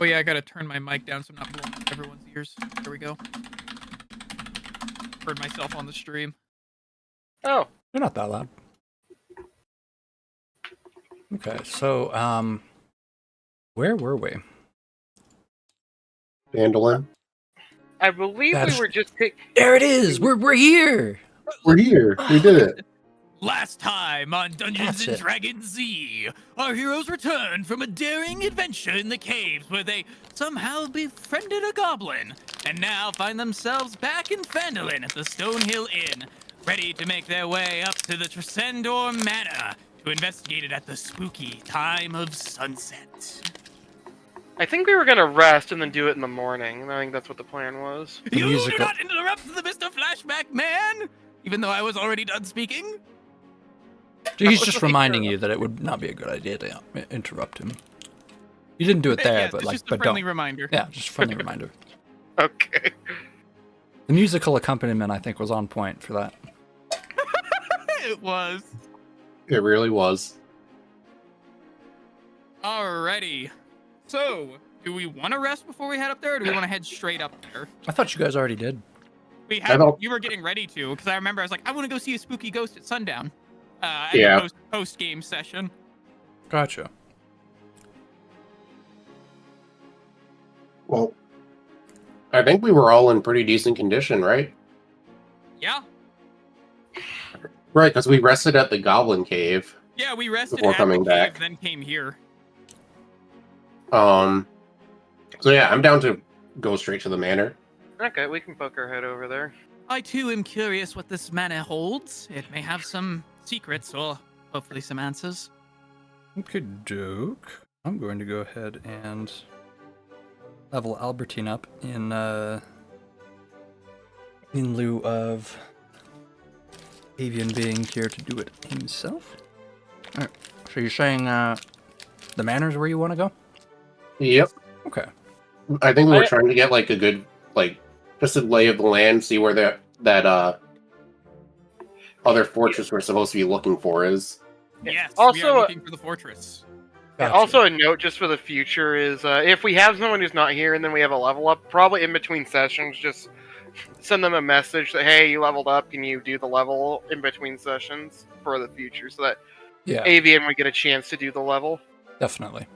Oh yeah, I gotta turn my mic down so I'm not blowing up everyone's ears. There we go. Heard myself on the stream. Oh. They're not that loud. Okay, so, where were we? Phandelver. I believe we were just There it is! We're here! We're here. We did it. Last time on Dungeons and Dragons Z, our heroes returned from a daring adventure in the caves where they somehow befriended a goblin, and now find themselves back in Phandelver at the Stonehill Inn, ready to make their way up to the Tresendor Manor to investigate it at the spooky time of sunset. I think we were gonna rest and then do it in the morning. I think that's what the plan was. You do not interrupt the Mr. Flashback Man! Even though I was already done speaking? He's just reminding you that it would not be a good idea to interrupt him. You didn't do it there, Yeah, but it's like, just a but friendly don't. reminder. Yeah, just a friendly reminder. Okay. The musical accompaniment, I think, was on point for that. It was. It really was. Alrighty. So, do we want to rest before we head up there, or do we want to head straight up there? I thought you guys already did. You were getting ready to, because I remember I was like, I want to go see a spooky ghost at sundown. At post game session. Gotcha. Well, I think we were all in pretty decent condition, right? Yeah. Right, because we rested at the Goblin Cave. Yeah, we rested before at coming the cave, back. then came here. So yeah, I'm down to go straight to the manor. Okay, we can poke our head over there. I too am curious what this manor holds. It may have some secrets, or hopefully some answers. Okay, doke. I'm going to go ahead and level Albertine up in lieu of Avian being here to do it himself. Alright, so you're saying the manor's where you want to go? Yep. Okay. I think we were trying to get like a good, like, just a lay of the land, see where that other fortress we're supposed to be looking for is. Yes, Also, we are looking for the fortress. Gotcha. Also, a note just for the future is if we have someone who's not here and then we have a level up, probably in between sessions, just send them a message that, hey, you leveled up, can you do the level in between sessions for the future so that Avian would get a chance to do the level. Definitely.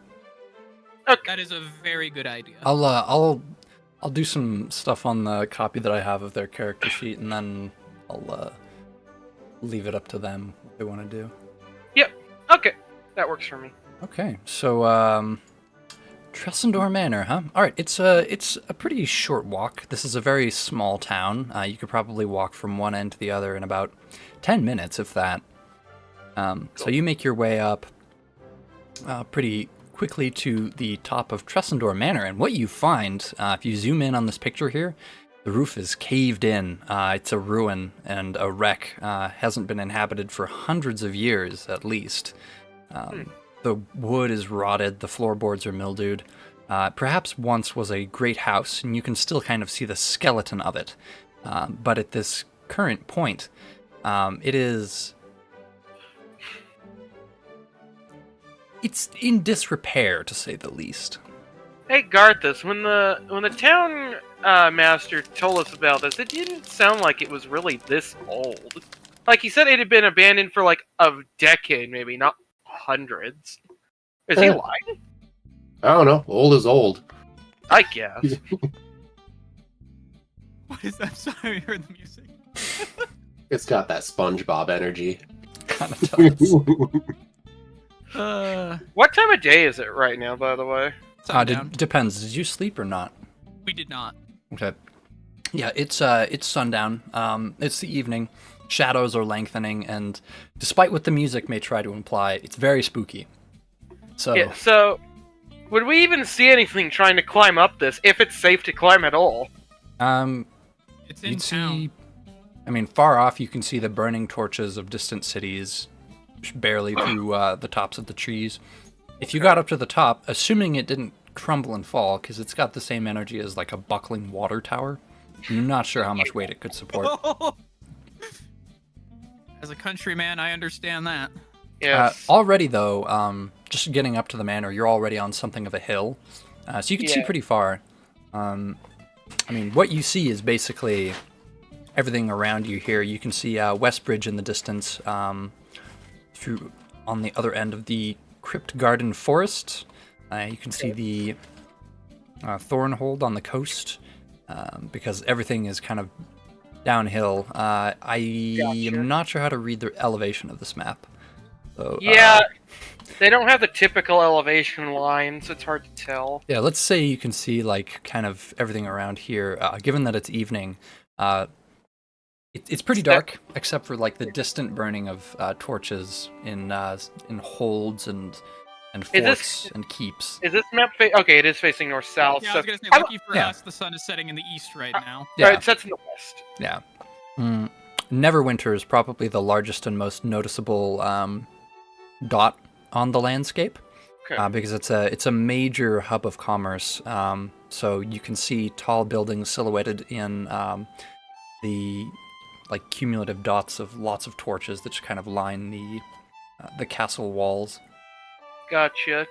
Okay. That is a very good idea. I'll do some stuff on the copy that I have of their character sheet, and then I'll leave it up to them what they want to do. Yep. Okay. That works for me. Okay, so Tresendor Manor, huh? All right, it's a pretty short walk. This is a very small town. You could probably walk from one end to the other in about 10 minutes, if that. So you make your way up pretty quickly to the top of Tresendor Manor, and what you find, if you zoom in on this picture here, the roof is caved in. It's a ruin and a wreck. Hasn't been inhabited for hundreds of years, at least. The wood is rotted, the floorboards are mildewed. Perhaps once was a great house, and you can still kind of see the skeleton of it. But at this current point, it's in disrepair, to say the least. Hey Garthus, when the town master told us about this, it didn't sound like it was really this old. Like, he said it had been abandoned for like a decade, maybe, not hundreds. Is he lying? I don't know. Old is old. I guess. What is that? Sorry, I heard the music. It's got that SpongeBob energy. Kind of does. What time of day is it right now, by the way? Depends. Did you sleep or not? We did not. Okay. Yeah, it's sundown. It's the evening. Shadows are lengthening, and despite what the music may try to imply, it's very spooky. So, would we even see anything trying to climb up this, if it's safe to climb at all? It's in town. I mean, far off you can see the burning torches of distant cities, barely through the tops of the trees. If you got up to the top, assuming it didn't crumble and fall, because it's got the same energy as like a buckling water tower, I'm not sure how much weight it could support. As a countryman, I understand that. Yes. Already, though, just getting up to the manor, you're already on something of a hill. So you can see Yeah. pretty far. What you see is basically everything around you here. You can see Westbridge in the distance, through on the other end of the Crypt Garden Forest. You can see the Thornhold on the coast, because everything is kind of downhill. I Gotcha. am not sure how to read the elevation of this map. So, Yeah, they don't have the typical elevation lines. It's hard to tell. yeah, let's say you can see like kind of everything around here. Given that it's evening, it's pretty dark, except for like the distant burning of torches in holds and Is this- forts and keeps. Is this map okay? It is facing north-south. Yeah, I so was gonna say, how lucky for Yeah. us, the sun is setting in the east right now. Yeah. It sets in the west. Yeah. Neverwinter is probably the largest and most noticeable dot on the landscape, Okay. because it's a major hub of commerce. So you can see tall buildings silhouetted in the like cumulative dots of lots of torches that just kind of line the castle walls. Gotcha.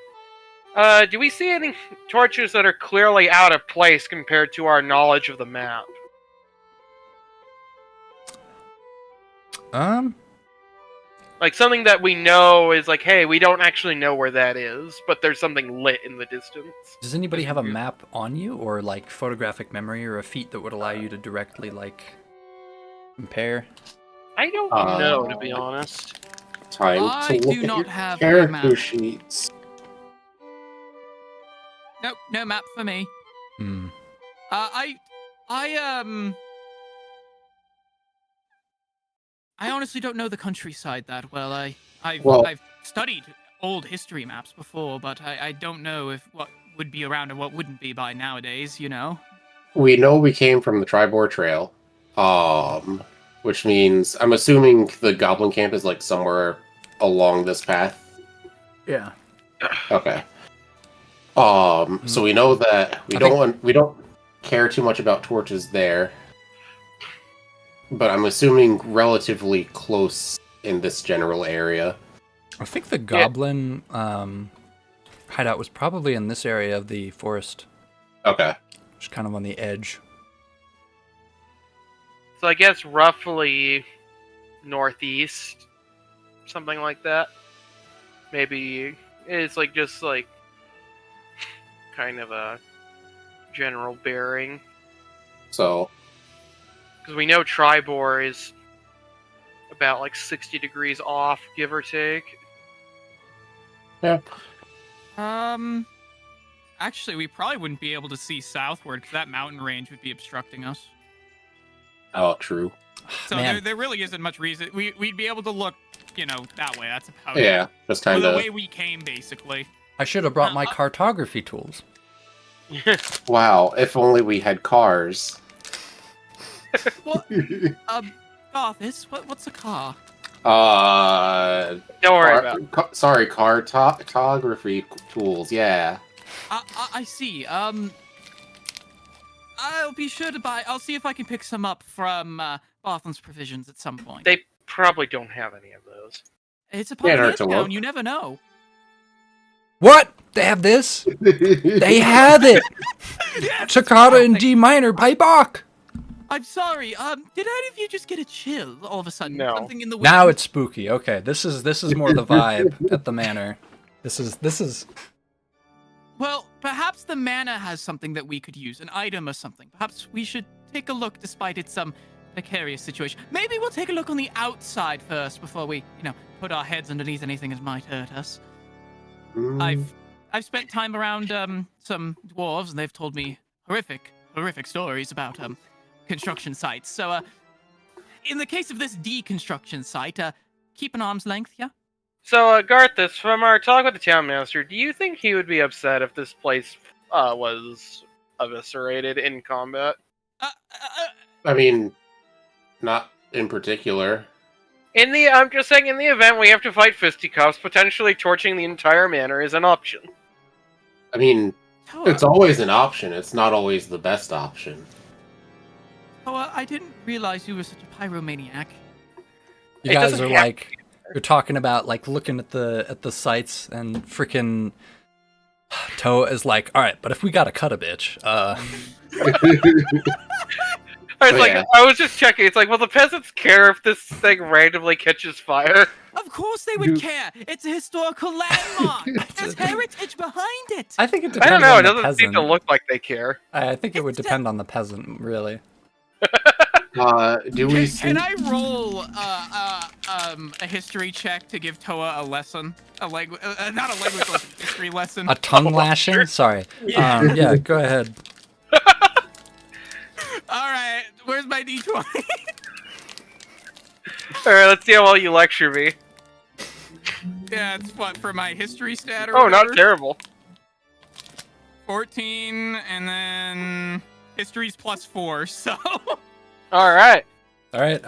Do we see any torches that are clearly out of place compared to our knowledge of the map? Like something that we know is like, hey, we don't actually know where that is, but there's something lit in the distance. Does anybody have a map on you, or like photographic memory, or a feat that would allow you to directly like compare? I don't know, to be honest. Time I to look do at not your have a character map. sheets. Nope, no map for me. Hmm. I honestly don't know the countryside that well. I've Well- studied old history maps before, but I don't know if what would be around and what wouldn't be by nowadays, you know? We know we came from the Tribor Trail, which means I'm assuming the Goblin Camp is like somewhere along this path. Yeah. Okay. So we know that we don't care too much about torches there, but I'm assuming relatively close in this general area. I think the goblin hideout was probably in this area of the forest, Okay. just kind of on the edge. So I guess roughly northeast, something like that. Maybe it's like just like kind of a general bearing. So Because we know Tribor is about like 60 degrees off, give or take. yeah. Actually, we probably wouldn't be able to see southward because that mountain range would be obstructing us. Oh, true. So Man. there really isn't much reason. We'd be able to look, that way. That's about it. Yeah, just Or kind the of. way we came, basically. I should have brought my cartography tools. Wow, if only we had cars. What? Garthis, what's a car? Don't Don't worry about it. Cartography tools. Yeah. I see. I'll be sure to buy. I'll see if I can pick some up from Bartham's Provisions at some point. They probably don't have any of those. It's a Yeah, pioneer to look. town. You never know. What? They have this? They have it! Toccata in D minor by Bach! I'm sorry. Did any of you just get a chill all of a sudden? No. Something in the wind? Now it's spooky. Okay, this is more the vibe at the manor. This is Well, perhaps the manor has something that we could use, an item or something. Perhaps we should take a look, despite its precarious situation. Maybe we'll take a look on the outside first before we, put our heads underneath anything that might hurt us. I've spent time around some dwarves, and they've told me horrific stories about construction sites. So, in the case of this deconstruction site, keep an arm's length, yeah? So, Garthus, from our talk with the town master, do you think he would be upset if this place was eviscerated in combat? I mean, not in particular. I'm just saying, in the event we have to fight fisticuffs, potentially torching the entire manor is an option. I mean, Oh, it's always an option. It's not always the best option. I didn't realize you were such a pyromaniac. you It guys doesn't are have- like you're talking about like looking at the sites and freaking Toa is like, all right, but if we gotta cut a bitch, It's like Yeah. I was just checking. It's like, will the peasants care if this thing randomly catches fire? Of course they would care. It's a historical landmark. There's heritage behind it. I think it I depends don't know. on It the doesn't seem peasant. to look like they care. I think it would depend on the peasant, really. Do we see? Can I roll a history check to give Toa a lesson? A language, not a language, like a history lesson. A tongue lashing? Sorry. Yeah. Yeah, go ahead. All right, where's my d20? All right, let's see how well you lecture me. Yeah, it's what for my history stat or Oh, whatever? not terrible. 14, and then history's +4. So All right. All right.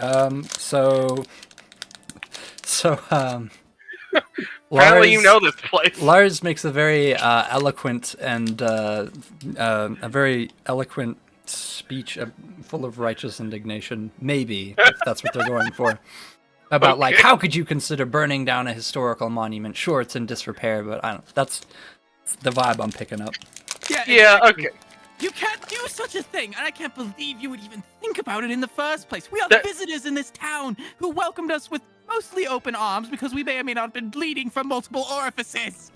Apparently, you know this place. Lars makes a very eloquent and a very eloquent speech full of righteous indignation, maybe, if that's what they're going for. About like, Okay. how could you consider burning down a historical monument? Sure, it's in disrepair, but I don't. That's the vibe I'm picking up. yeah, Yeah. exactly. Okay. You can't do such a thing, and I can't believe you would even think about it in the first place. We are That- the visitors in this town who welcomed us with mostly open arms because we may or may not have been bleeding from multiple orifices.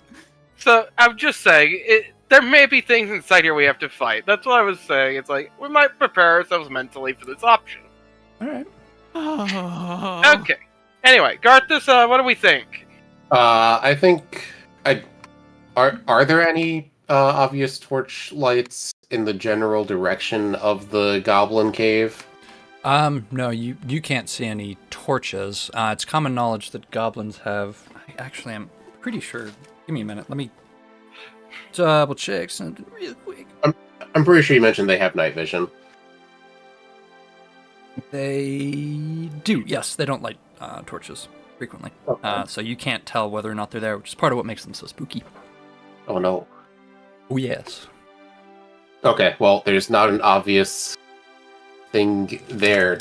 So I'm just saying, there may be things inside here we have to fight. That's what I was saying. It's like we might prepare ourselves mentally for this option. All right. Oh. Okay. Anyway, Garthus, what do we think? I think are there any obvious torch lights in the general direction of the goblin cave? No, you can't see any torches. It's common knowledge that goblins have. Actually, I'm pretty sure. Give me a minute. Let me double check something real quick. I'm pretty sure you mentioned they have night vision. They do. Yes, they don't light torches frequently. Okay. So you can't tell whether or not they're there, which is part of what makes them so spooky. Oh no. Oh yes. Okay, well, there's not an obvious thing there.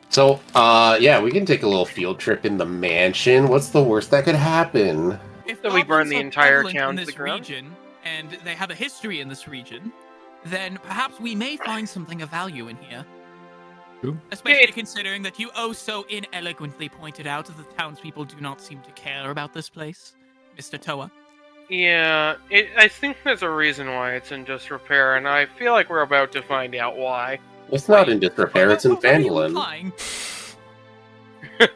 So, yeah, we can take a little field trip in the mansion. What's the worst that could happen? If So we burn goblins the are entire prevalent town in to the this ground? region, and they have a history in this region, then perhaps we may find something of value in here. True. Especially Yeah, considering that you oh so inelegantly pointed out that the townspeople do not seem to care about this place, Mr. Toa. Yeah, I think there's a reason why it's in disrepair, and I feel like we're about to find out why. It's not in disrepair, it's in What are you Phandelver. implying? I'm Sorry,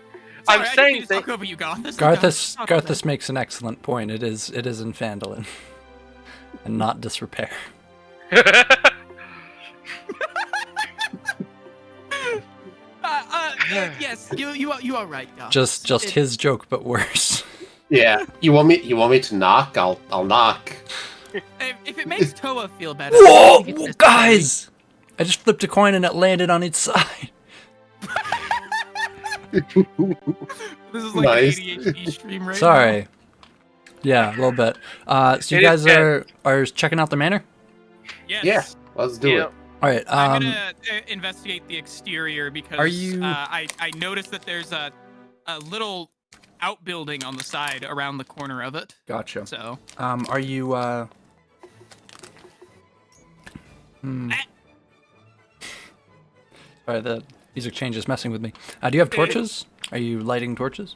I didn't saying mean to that- talk over you, Garthus. Garthus makes an excellent point. It is in Phandalin, and not disrepair. Yes, you are right, Garthus. Just It- his joke, but worse. Yeah, you want me to knock? I'll knock. If it makes Toa feel better, I Whoa, think it's guys! I just flipped a coin and it landed on its side. This is like Nice. an ADHD stream right Sorry. Yeah, a little bit. So you It is guys are checking out the manor? now. Yes. Yeah, let's do Yeah. it. All right. I'm gonna investigate the exterior because Are you- I noticed that there's a little outbuilding on the side around the corner of it. Gotcha. So Are you Sorry, the music change is messing with me. Do you have torches? Are you lighting torches?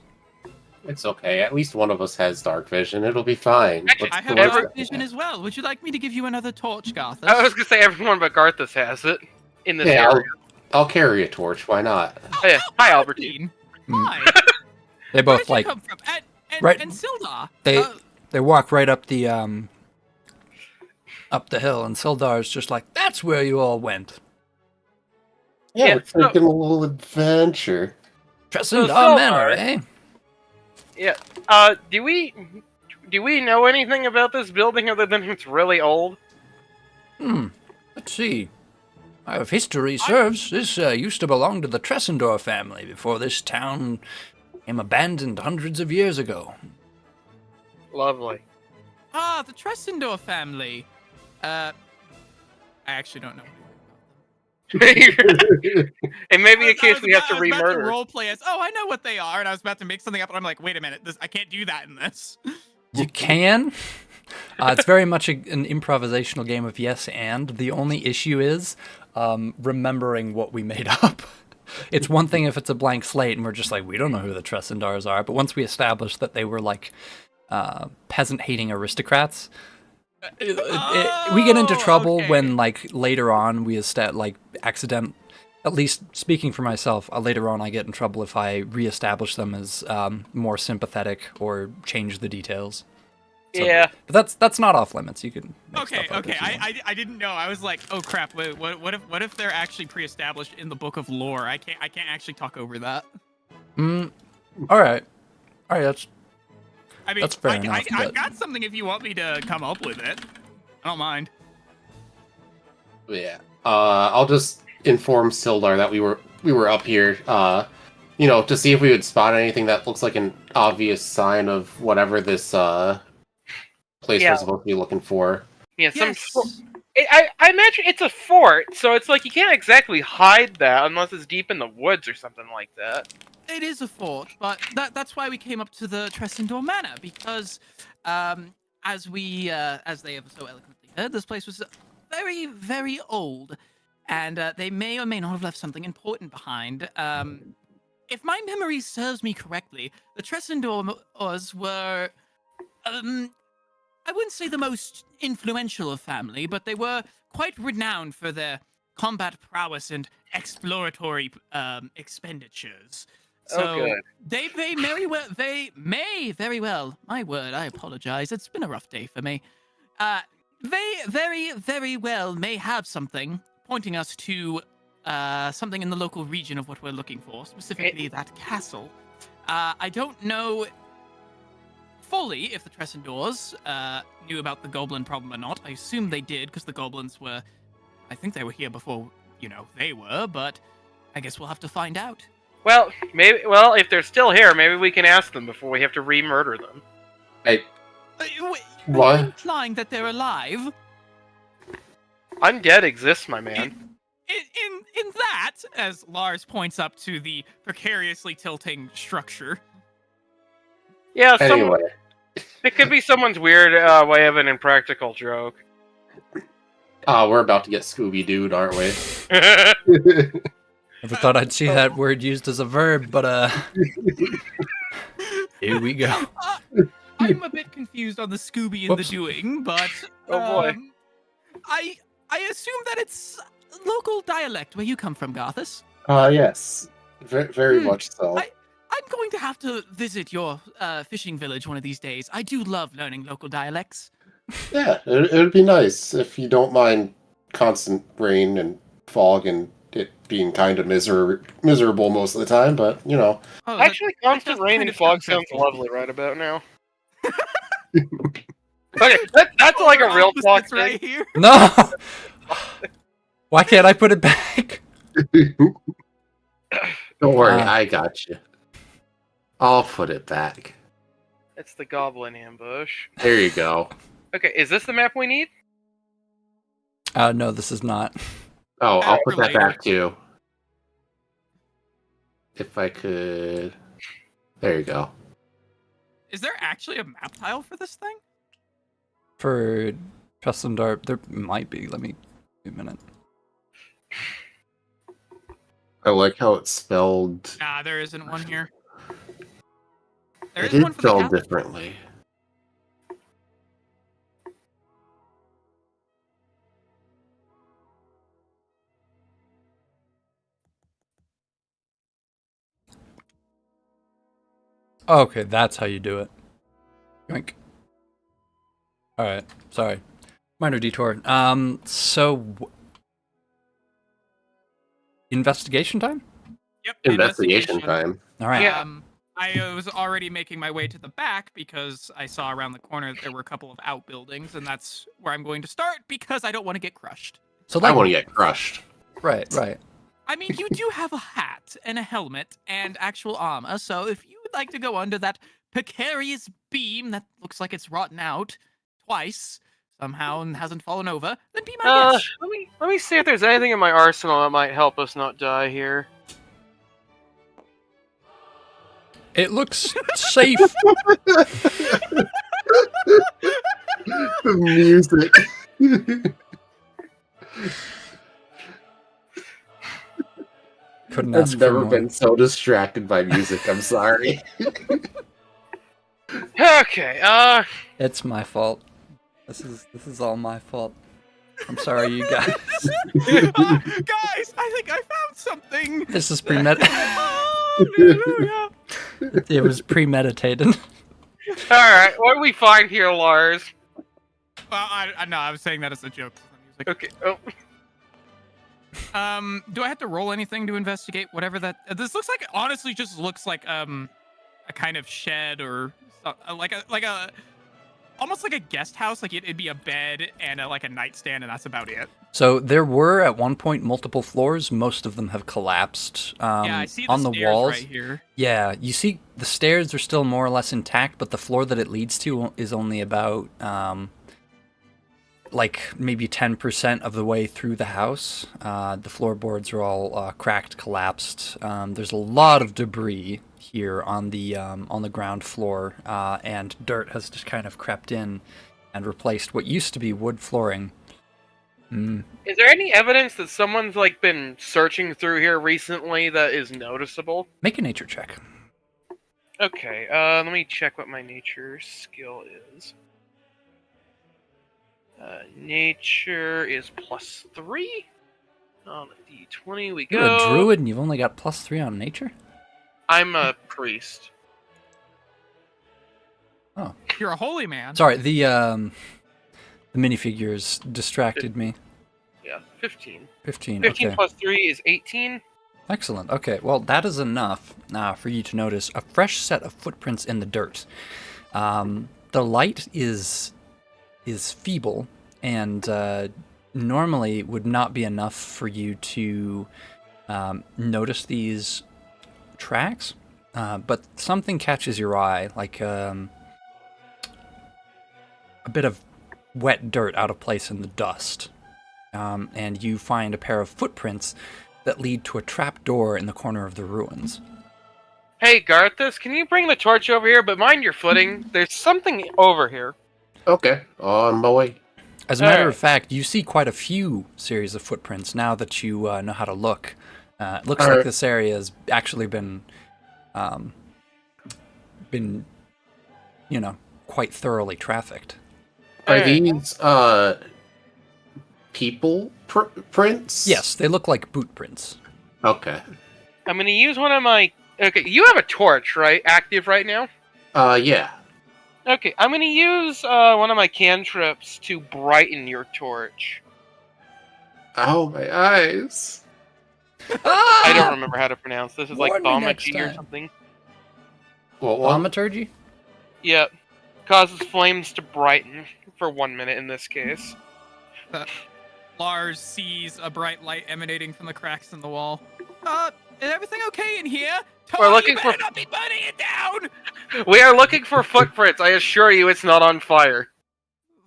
It's okay. At least one of us has dark vision. It'll be fine. Actually, I What's have the worst dark that can vision happen? as well. Would you like me to give you another torch, Garthus? I was gonna say everyone but Garthus has it in this Yeah, area. I'll carry a torch. Why not? Oh, yeah. Hi, Albertine. Hi. They Where both did you like come from? right- And Sildar. they they walk right up the hill, and Sildar's just like, "That's where you all went." Yeah, Yeah, we're so- taking a little adventure. Tressendar Sildar- Manor, eh? Do we know anything about this building other than it's really old? Let's see. If history serves, this used to belong to the Tressendor family before this town became abandoned hundreds of years ago. Lovely. The Tressendor family. I actually don't know. It may be a I case was we have about- to I was about re-murder. role play as, oh, I know what they are, and I was about to make something up, and I'm like, wait a minute, I can't do that in this. You can. It's very much an improvisational game of yes and. The only issue is remembering what we made up. It's one thing if it's a blank slate and we're just like, we don't know who the Tressendars are. But once we establish that they were like peasant-hating aristocrats, we get into trouble when like later on we accident. At least speaking for myself, later on I get in trouble if I reestablish them as more sympathetic or change the details. So, Yeah, but that's not off limits. You can. Make Okay, stuff up okay. if you want. I didn't know. I was like, oh crap. Wait, what if they're actually pre-established in the book of lore? I can't actually talk over that. All right. That's I mean, That's fair enough, I've but- got something if you want me to come up with it. I don't mind. Yeah. I'll just inform Sildar that we were up here, to see if we would spot anything that looks like an obvious sign of whatever this place Yeah. we're supposed to be looking for. yeah. Yes. I imagine it's a fort, so it's like you can't exactly hide that unless it's deep in the woods or something like that. It is a fort, but that's why we came up to the Tressendor Manor, because as they have so eloquently heard, this place was very, very old, and they may or may not have left something important behind. If my memory serves me correctly, the Tressendors were, I wouldn't say the most influential of family, but they were quite renowned for their combat prowess and exploratory expenditures. So Oh, good. they may very well. My word, I apologize. It's been a rough day for me. They very, very well may have something pointing us to something in the local region of what we're looking for, specifically that castle. I don't know fully if the Tressendors knew about the goblin problem or not. I assume they did, because the goblins were... I think they were here before, they were, but I guess we'll have to find out. Well, maybe. Well, if they're still here, maybe we can ask them before we have to re-murder them. Hey, Wait, What? are you implying that they're alive? Undead exists, my man. In that, as Lars points up to the precariously tilting structure. Yeah, anyway. it could be someone's weird way of an impractical joke. We're about to get Scooby-Dooed, aren't we? Never thought I'd see that word used as a verb, but here we go. I'm a bit confused on the Scooby and Whoops. the doing, but Oh, boy. I assume that it's local dialect where you come from, Garthus. Yes. Very much so. I'm going to have to visit your fishing village one of these days. I do love learning local dialects. Yeah, it would be nice if you don't mind constant rain and fog and it being kind of miserable most of the time, but, Oh, Actually, constant that rain kind and of fog sounds sounds lovely right about now. Okay, that's like a real fog opposites thing. right here. No! Why can't I put it back? Don't worry, Ah. I got you. I'll put it back. It's the goblin ambush. There you go. Okay, is this the map we need? No, this is not. Oh, I'll put that later. back too. If I could... There you go. Is there actually a map tile for this thing? For Tressendar, there might be. Let me... Wait a minute. I like how it's spelled. Nah, there isn't one here. There It is is one for the spelled castle. differently. Okay, that's how you do it. Yoink. Alright, sorry. Minor detour. Investigation time? Yep. Investigation time. Alright. Yeah. I was already making my way to the back because I saw around the corner that there were a couple of outbuildings, and that's where I'm going to start because I don't want to get crushed. So I want to get crushed. Right. I mean, you do have a hat and a helmet and actual armor, so if you would like to go under that precarious beam that looks like it's rotten out twice somehow and hasn't fallen over, then be my guest. Let me see if there's anything in my arsenal that might help us not die here. It looks safe. Music. Couldn't ask I've for never more. been so distracted by music. I'm sorry. Okay, It's my fault. This is all my fault. I'm sorry, you guys. Guys, I think I found something. This is premeditated. Hallelujah. It was premeditated. alright, what do we find here, Lars? Well, I was saying that as a joke. Okay, oh, Do I have to roll anything to investigate whatever that? This looks like. Honestly, just looks like a kind of shed or like a almost like a guest house. Like it'd be a bed and like a nightstand, and that's about it. So there were at one point multiple floors. Most of them have collapsed. Yeah, I see on the stairs walls. right here. Yeah, you see the stairs are still more or less intact, but the floor that it leads to is only about like maybe 10% of the way through the house. The floorboards are all cracked, collapsed. There's a lot of debris here on the ground floor, and dirt has just kind of crept in and replaced what used to be wood flooring. is there any evidence that someone's like been searching through here recently that is noticeable? Make a nature check. Okay, let me check what my nature skill is. Nature is +3. On a d20 we go. You're a druid and you've only got +3 on nature? I'm a priest. Oh. You're a holy man. Sorry, the minifigures distracted me. Yeah, 15. 15, 15 okay. +3 is 18. Excellent. Okay, well, that is enough for you to notice a fresh set of footprints in the dirt. The light is feeble and normally would not be enough for you to notice these tracks, but something catches your eye, like a bit of wet dirt out of place in the dust, and you find a pair of footprints that lead to a trap door in the corner of the ruins. Hey, Garthus, can you bring the torch over here? But mind your footing. There's something over here. Okay, on my way. As a matter of fact, you see quite a few series of footprints now that you know how to look. It looks like this area has actually been, quite thoroughly trafficked. Are these people prints? Yes, they look like boot prints. Okay. I'm gonna use one of my... Okay, you have a torch, right? Active right now? Yeah. Okay, I'm gonna use one of my cantrips to brighten your torch. Oh, my eyes. I don't remember how to pronounce this. It's like Warn me next thaumaturgy or time. something. Well, Thaumaturgy? Yep. Causes flames to brighten for 1 minute in this case. Lars sees a bright light emanating from the cracks in the wall. Is everything okay in here? We're looking you for- better not be burning it down! We are looking for footprints. I assure you it's not on fire.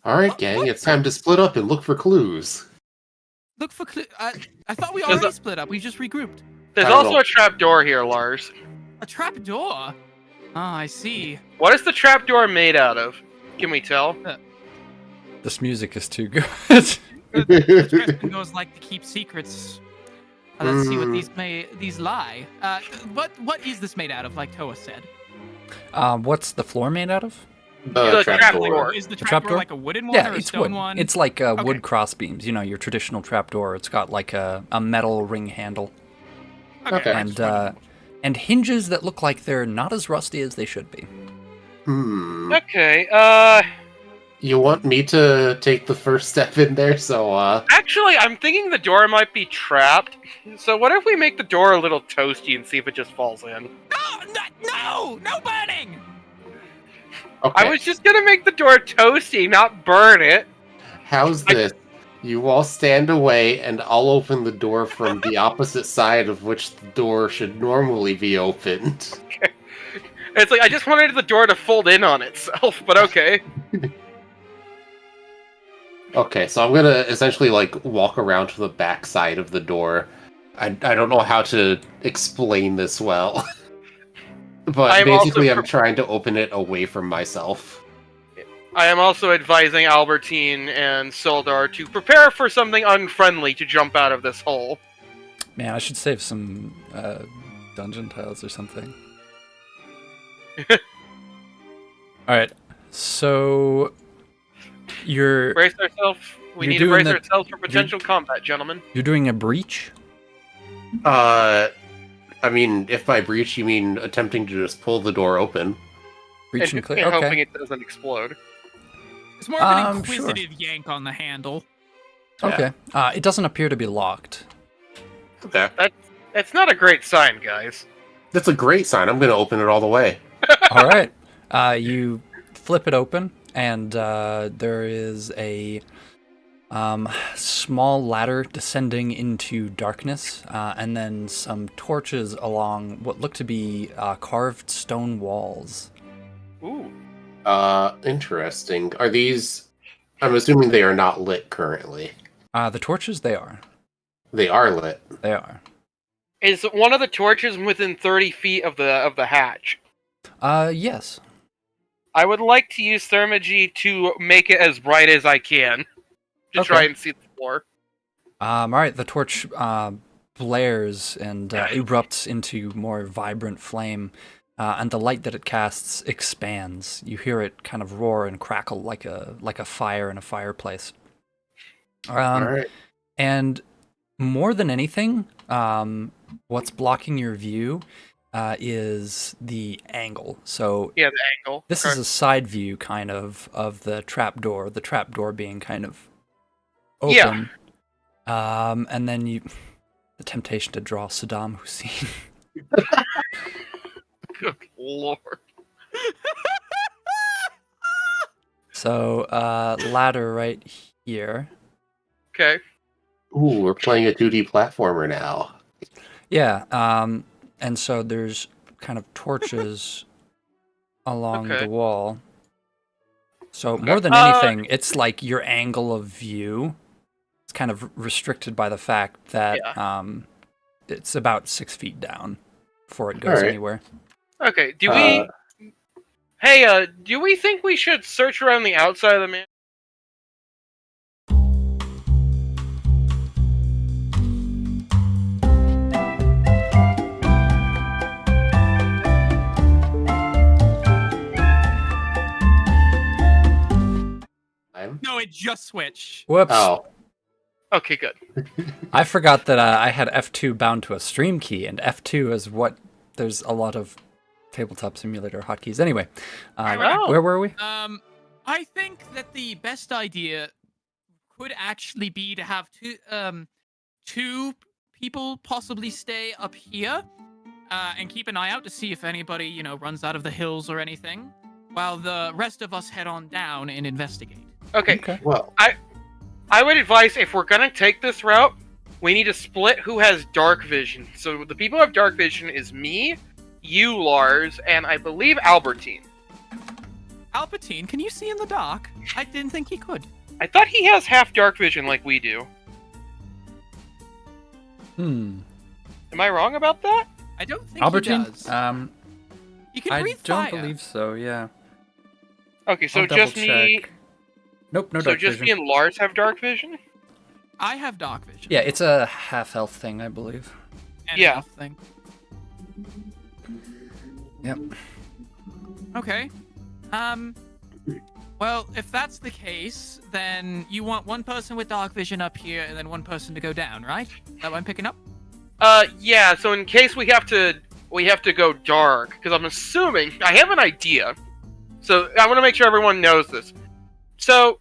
Alright, gang, it's time to split up and look for clues. Look for I thought we There's already a- split up. We just regrouped. There's I don't also know. a trap door here, Lars. A trap door? Oh, I see. What is the trap door made out of? Can we tell? This music is too good. Dresden goes like to keep secrets. Let's see what these lie. What is this made out of? Like Toa said. What's the floor made out of? The trap door. Is the trap trap door door? like a wooden one Yeah, or a it's stone wood. one? It's like Okay. wood crossbeams, your traditional trapdoor. It's got like a metal ring handle okay. and hinges that look like they're not as rusty as they should be. Okay, You want me to take the first step in there, so, actually, I'm thinking the door might be trapped. So what if we make the door a little toasty and see if it just falls in? No burning! okay. I was just gonna make the door toasty, not burn it. How's this? You all stand away, and I'll open the door from the opposite side of which the door should normally be opened. It's like, I just wanted the door to fold in on itself, but okay. Okay, so I'm gonna essentially, walk around to the back side of the door. I don't know how to explain this well. But I'm basically also I'm trying to open it away from myself. I am also advising Albertine and Sildar to prepare for something unfriendly to jump out of this hole. Man, I should save some dungeon tiles or something. Alright, so you're Brace ourselves. We You're need to doing brace that- ourselves for potential combat, gentlemen. you're doing a breach? I mean, if by breach you mean attempting to just pull the door open. Breach and And clear. hoping Okay. it doesn't explode. It's more of an Sure. inquisitive yank on the handle. Okay. It doesn't appear to be locked. Okay. That's not a great sign, guys. That's a great sign. I'm going to open it all the way. All right. You flip it open, and there is a small ladder descending into darkness, and then some torches along what look to be carved stone walls. Ooh. Interesting. Are these... I'm assuming they are not lit currently. The torches, they are. They are lit. They are. Is one of the torches within 30 feet of the hatch? Yes. I would like to use Thermagy to make it as bright as I can. To try Okay. and see the floor. All right. The torch blares and erupts into more vibrant flame, and the light that it casts expands. You hear it kind of roar and crackle like a fire in a fireplace. All right. And more than anything, what's blocking your view is the angle. So Yeah, the angle. this is a side view kind of the trapdoor. The trapdoor being kind of open. Yeah. And then the temptation to draw Saddam Hussein. Good lord. So ladder right here. Okay. Ooh, we're playing a 2D platformer now. Yeah. And so there's kind of torches along Okay. the wall. So more than Uh, anything, it's like your angle of view. It's kind of restricted by the fact that it's about 6 feet down before it goes Alright. anywhere. Okay, do we... Hey, do we think we should search around the outside of the man? No, it just switched. Whoops. Oh. Okay, good. I forgot that I had F2 bound to a stream key, and F2 is what there's a lot of tabletop simulator hotkeys. Anyway, Oh. where were we? I think that the best idea could actually be to have two people possibly stay up here, and keep an eye out to see if anybody, runs out of the hills or anything, while the rest of us head on down and investigate. Okay, Well, I would advise if we're gonna take this route, we need to split who has dark vision. So the people who have dark vision is me, you, Lars, and I believe Albertine. Albertine, can you see in the dark? I didn't think he could. I thought he has half dark vision like we do. Hmm. Am I wrong about that? I don't think Albertine? he does. You can I breathe don't fire. believe so, yeah. Okay, so I'll just double me. check. Nope, no So dark just vision. me and Lars have dark vision. I have dark vision. Yeah, it's a half health thing, I believe. And Yeah. enough thing. Yep. Okay. Well, if that's the case, then you want one person with dark vision up here and then one person to go down, right? Is that what I'm picking up? Yeah. So in case we have to go dark, because I'm assuming I have an idea. So I want to make sure everyone knows this. So,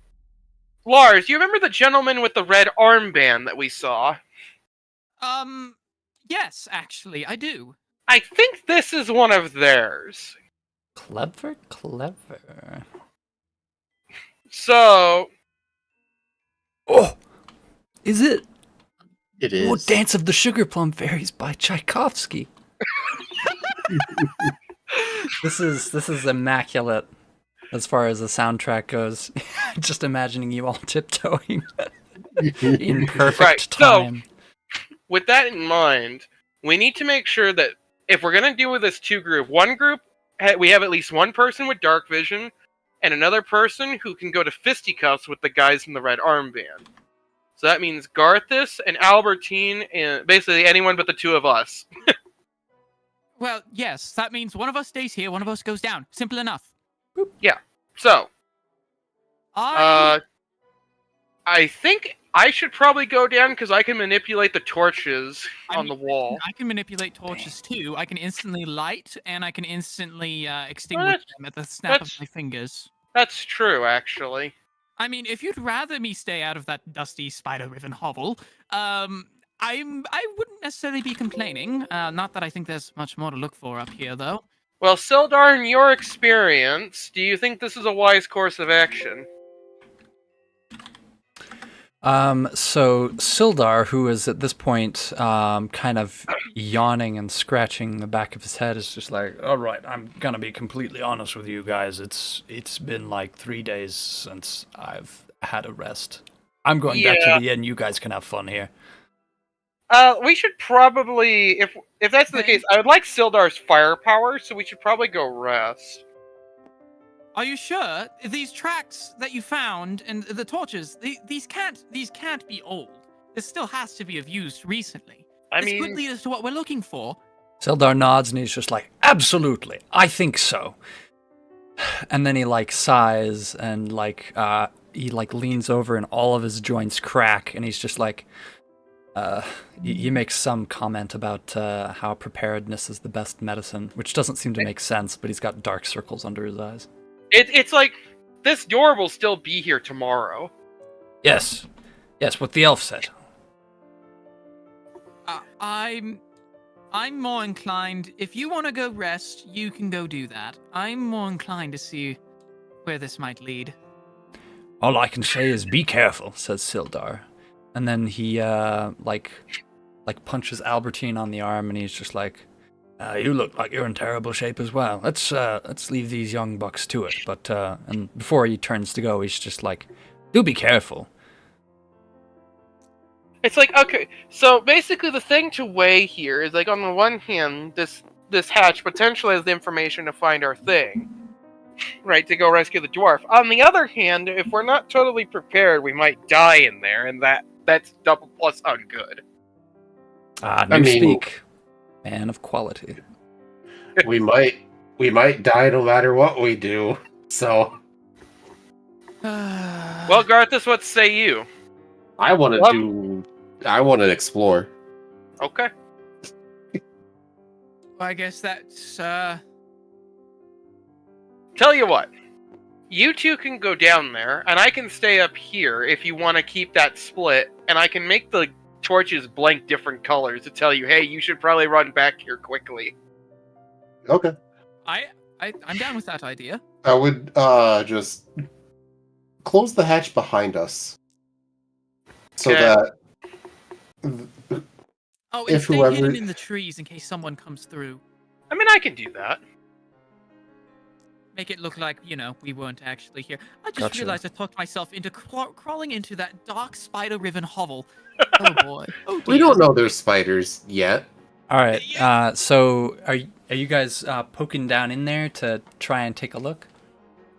Lars, you remember the gentleman with the red armband that we saw? Yes, actually, I do. I think this is one of theirs. Clever. So, Oh! Is it? it is. Oh, Dance of the Sugar Plum Fairies by Tchaikovsky. This is immaculate as far as the soundtrack goes. Just imagining you all tiptoeing in perfect Right, so- time. with that in mind, we need to make sure that if we're gonna deal with this two group, one group we have at least one person with dark vision, and another person who can go to fisticuffs with the guys in the red armband. So that means Garthus and Albertine, and basically anyone but the two of us. Well, yes, that means one of us stays here, one of us goes down. Simple enough. So, I I think I should probably go down because I can manipulate the torches on the mean, wall. I can manipulate torches too. I can instantly light, and I can instantly Well, extinguish them at the snap of my fingers. That's true, actually. I mean, if you'd rather me stay out of that dusty spider-riven hovel, I wouldn't necessarily be complaining. Not that I think there's much more to look for up here, though. Well, Sildar, in your experience, do you think this is a wise course of action? So Sildar, who is at this point kind of yawning and scratching the back of his head, is just like, all right, I'm gonna be completely honest with you guys. It's been like 3 days since I've had a rest. I'm going back to the inn. You guys can have fun here. We should probably, if that's the case, I would like Sildar's firepower, so we should probably go rest. Are you sure? These tracks that you found and the torches, these can't be old. This still has to be of use recently. I This mean, could lead us to what we're looking for. Sildar nods and he's just like, absolutely, I think so. And then he like sighs and he leans over and all of his joints crack and he's just like, he makes some comment about how preparedness is the best medicine, which doesn't seem to make sense, but he's got dark circles under his eyes. it's like, this door will still be here tomorrow. Yes, what the elf said. I'm more inclined. If you want to go rest, you can go do that. I'm more inclined to see where this might lead. All I can say is be careful, says Sildar. And then he punches Albertine on the arm and he's just like, you look like you're in terrible shape as well. Let's leave these young bucks to it. But and before he turns to go, he's just like, do be careful. It's like, okay, so basically the thing to weigh here is, like, on the one hand, this hatch potentially has the information to find our thing, right, to go rescue the dwarf. On the other hand, if we're not totally prepared, we might die in there, and that's double plus ungood. Speak. Man of quality. we might die no matter what we do. So Well, Garthus, what say you? I want to explore. Okay. Well, I guess that's Tell you what. You two can go down there, and I can stay up here if you want to keep that split, and I can make the torches blank different colors to tell you, hey, you should probably run back here quickly. Okay. I'm down with that idea. I would just close the hatch behind us. So Okay. that Oh, and If stay whoever- hidden in the trees in case someone comes through. I mean, I can do that. Make it look like, we weren't actually here. I just Gotcha. realized I talked myself into crawling into that dark spider-riven hovel. Oh boy. Oh we dear. don't know there's spiders yet. All right. So are you guys poking down in there to try and take a look?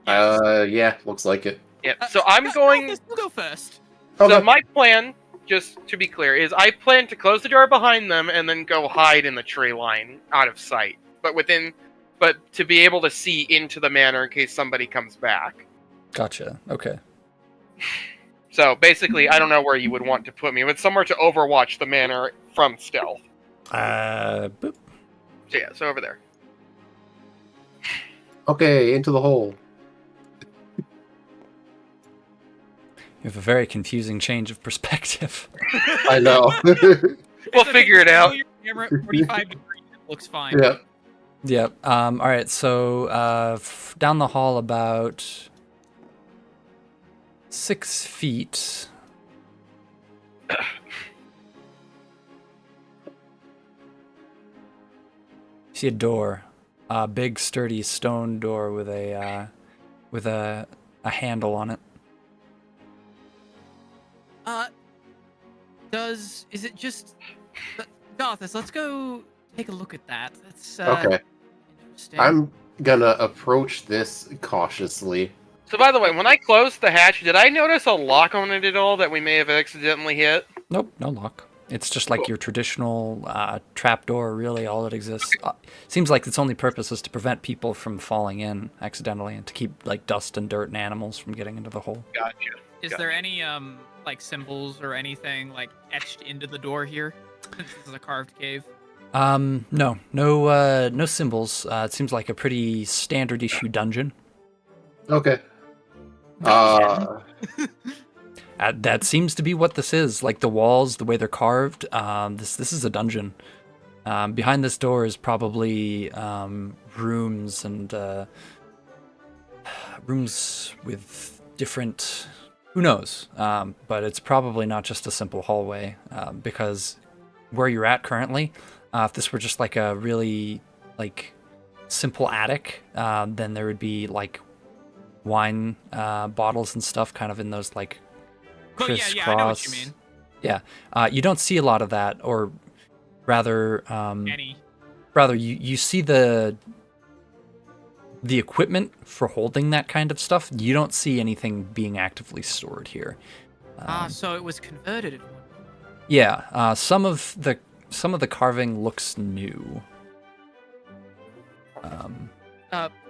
Yeah, looks like it. Yeah. So I'm going. Garthus, you go first. Okay. So my plan, just to be clear, is I plan to close the door behind them and then go hide in the tree line, out of sight, but to be able to see into the manor in case somebody comes back. Gotcha. Okay. So basically, I don't know where you would want to put me, but somewhere to overwatch the manor from stealth. Boop. So yeah, so over there. Okay, into the hole. You have a very confusing change of perspective. I know. We'll figure it out. Your camera at 45 degrees. It looks fine. Yeah. Yep. All right. So down the hall about 6 feet. You see a door, a big sturdy stone door with a handle on it. Is it just... Garthus, let's go take a look at that. That's, Okay. interesting. I'm gonna approach this cautiously. So, by the way, when I closed the hatch, did I notice a lock on it at all that we may have accidentally hit? Nope, no lock. It's just like your traditional trapdoor, really, all that exists. Seems like its only purpose is to prevent people from falling in accidentally and to keep like dust and dirt and animals from getting into the hole. Gotcha. Is there any like symbols or anything like etched into the door here? Since this is a carved cave. No symbols. It seems like a pretty standard issue dungeon. Okay. That seems to be what this is. Like the walls, the way they're carved. This is a dungeon. Behind this door is probably rooms and rooms with different. Who knows? But it's probably not just a simple hallway because where you're at currently, if this were just like a really like simple attic, then there would be like wine bottles and stuff kind of in those like crisscross. Yeah, I know what you mean. Yeah, you don't see a lot of that, or rather, Any. rather you see the equipment for holding that kind of stuff. You don't see anything being actively stored here. So it was converted. Yeah, some of the carving looks new.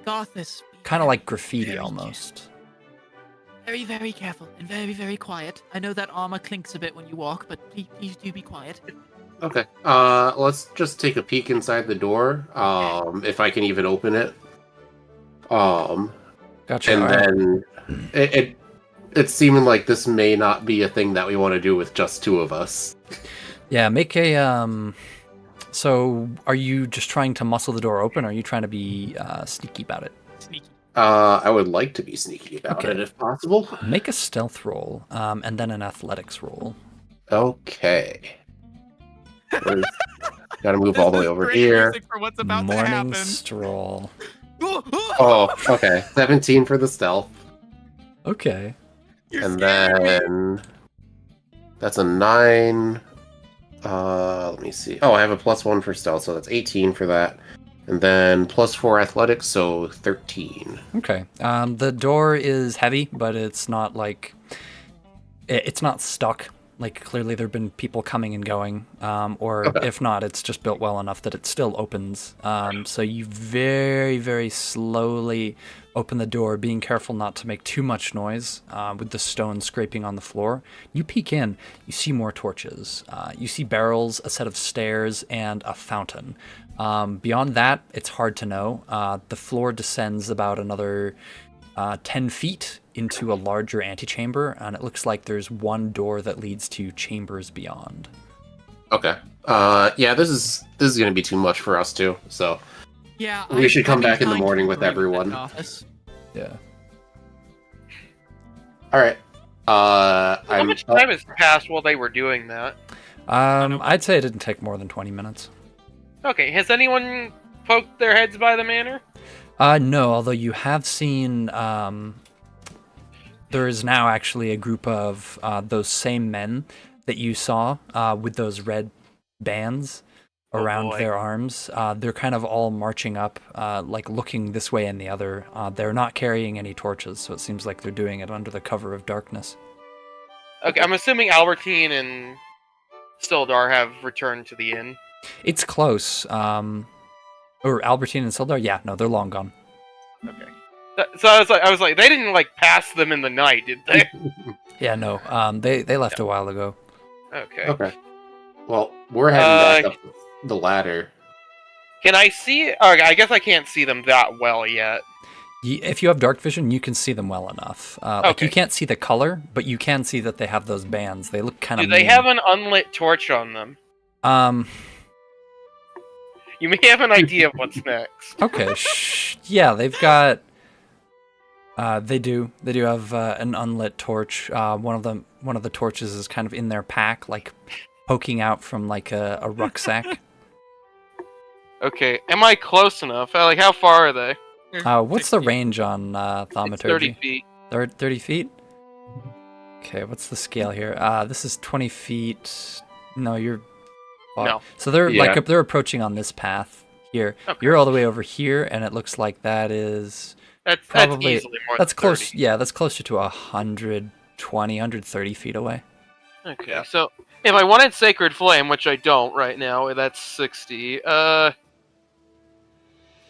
Gothis. Kind of like graffiti very almost. Very, very careful and very, very quiet. I know that armor clinks a bit when you walk, but please do be quiet. Okay. Let's just take a peek inside the door. If I can even open it. Gotcha. And All right. then it's seeming like this may not be a thing that we want to do with just two of us. Yeah, make a So, are you just trying to muscle the door open, or are you trying to be sneaky about it? Sneaky. I would like to be sneaky about it if possible. Make a stealth roll, and then an athletics roll. Okay. Gotta move all the way over here. For what's about to Morning happen. stroll. Oh, okay. 17 for the stealth. Okay. You're And scaring me. then that's a 9. Let me see. Oh, I have a +1 for stealth, so that's 18 for that. And then +4 athletics, so 13. Okay. The door is heavy, but it's not like it's not stuck. Like clearly there've been people coming and going, or Okay. if not, it's just built well enough that it still opens. So you very, very slowly open the door, being careful not to make too much noise with the stone scraping on the floor. You peek in, you see more torches. You see barrels, a set of stairs, and a fountain. Beyond that, it's hard to know. The floor descends about another 10 feet into a larger antechamber, and it looks like there's one door that leads to chambers beyond. Okay. Yeah, this is gonna be too much for us too. So Yeah, We should come I'd be back in the fine to morning with agree that everyone. Gothis. Yeah. all right. How much time has passed while they were doing that? I'd say it didn't take more than 20 minutes. Okay, has anyone poked their heads by the manor? No, although you have seen, there is now actually a group of those same men that you saw with those red bands around boy. their arms. They're kind of all marching up, like looking this way and the other. They're not carrying any torches, so it seems like they're doing it under the cover of darkness. Okay, I'm assuming Albertine and Sildar have returned to the inn. It's close. Or Albertine and Sildar? Yeah, no, they're long gone. Okay. So I was like, they didn't like pass them in the night, did they? Yeah, no, they left a while ago. Okay. Okay. Well, we're heading back up the ladder. Can I see? Okay, I guess I can't see them that well yet. If you have dark vision, you can see them well enough. Like Okay. you can't see the color, but you can see that they have those bands. They look kind Do of. they have an unlit torch on them? You may have an idea of what's next. Okay. Yeah, they've got. They do. They do have an unlit torch. One of the torches is kind of in their pack, like poking out from like a rucksack. Okay, am I close enough? Like, how far are they? What's the 60. range on It's 30 thaumaturgy? feet. 30 feet? Okay, what's the scale here? This is 20 feet. No, you're... No. So they're Yeah. like they're approaching on this path here. Okay. You're all the way over here, and it looks like that is That's Probably easily more that's than close. 30. Yeah, that's closer to 120, 130 feet away. Okay, Yeah. so if I wanted Sacred Flame, which I don't right now, that's 60.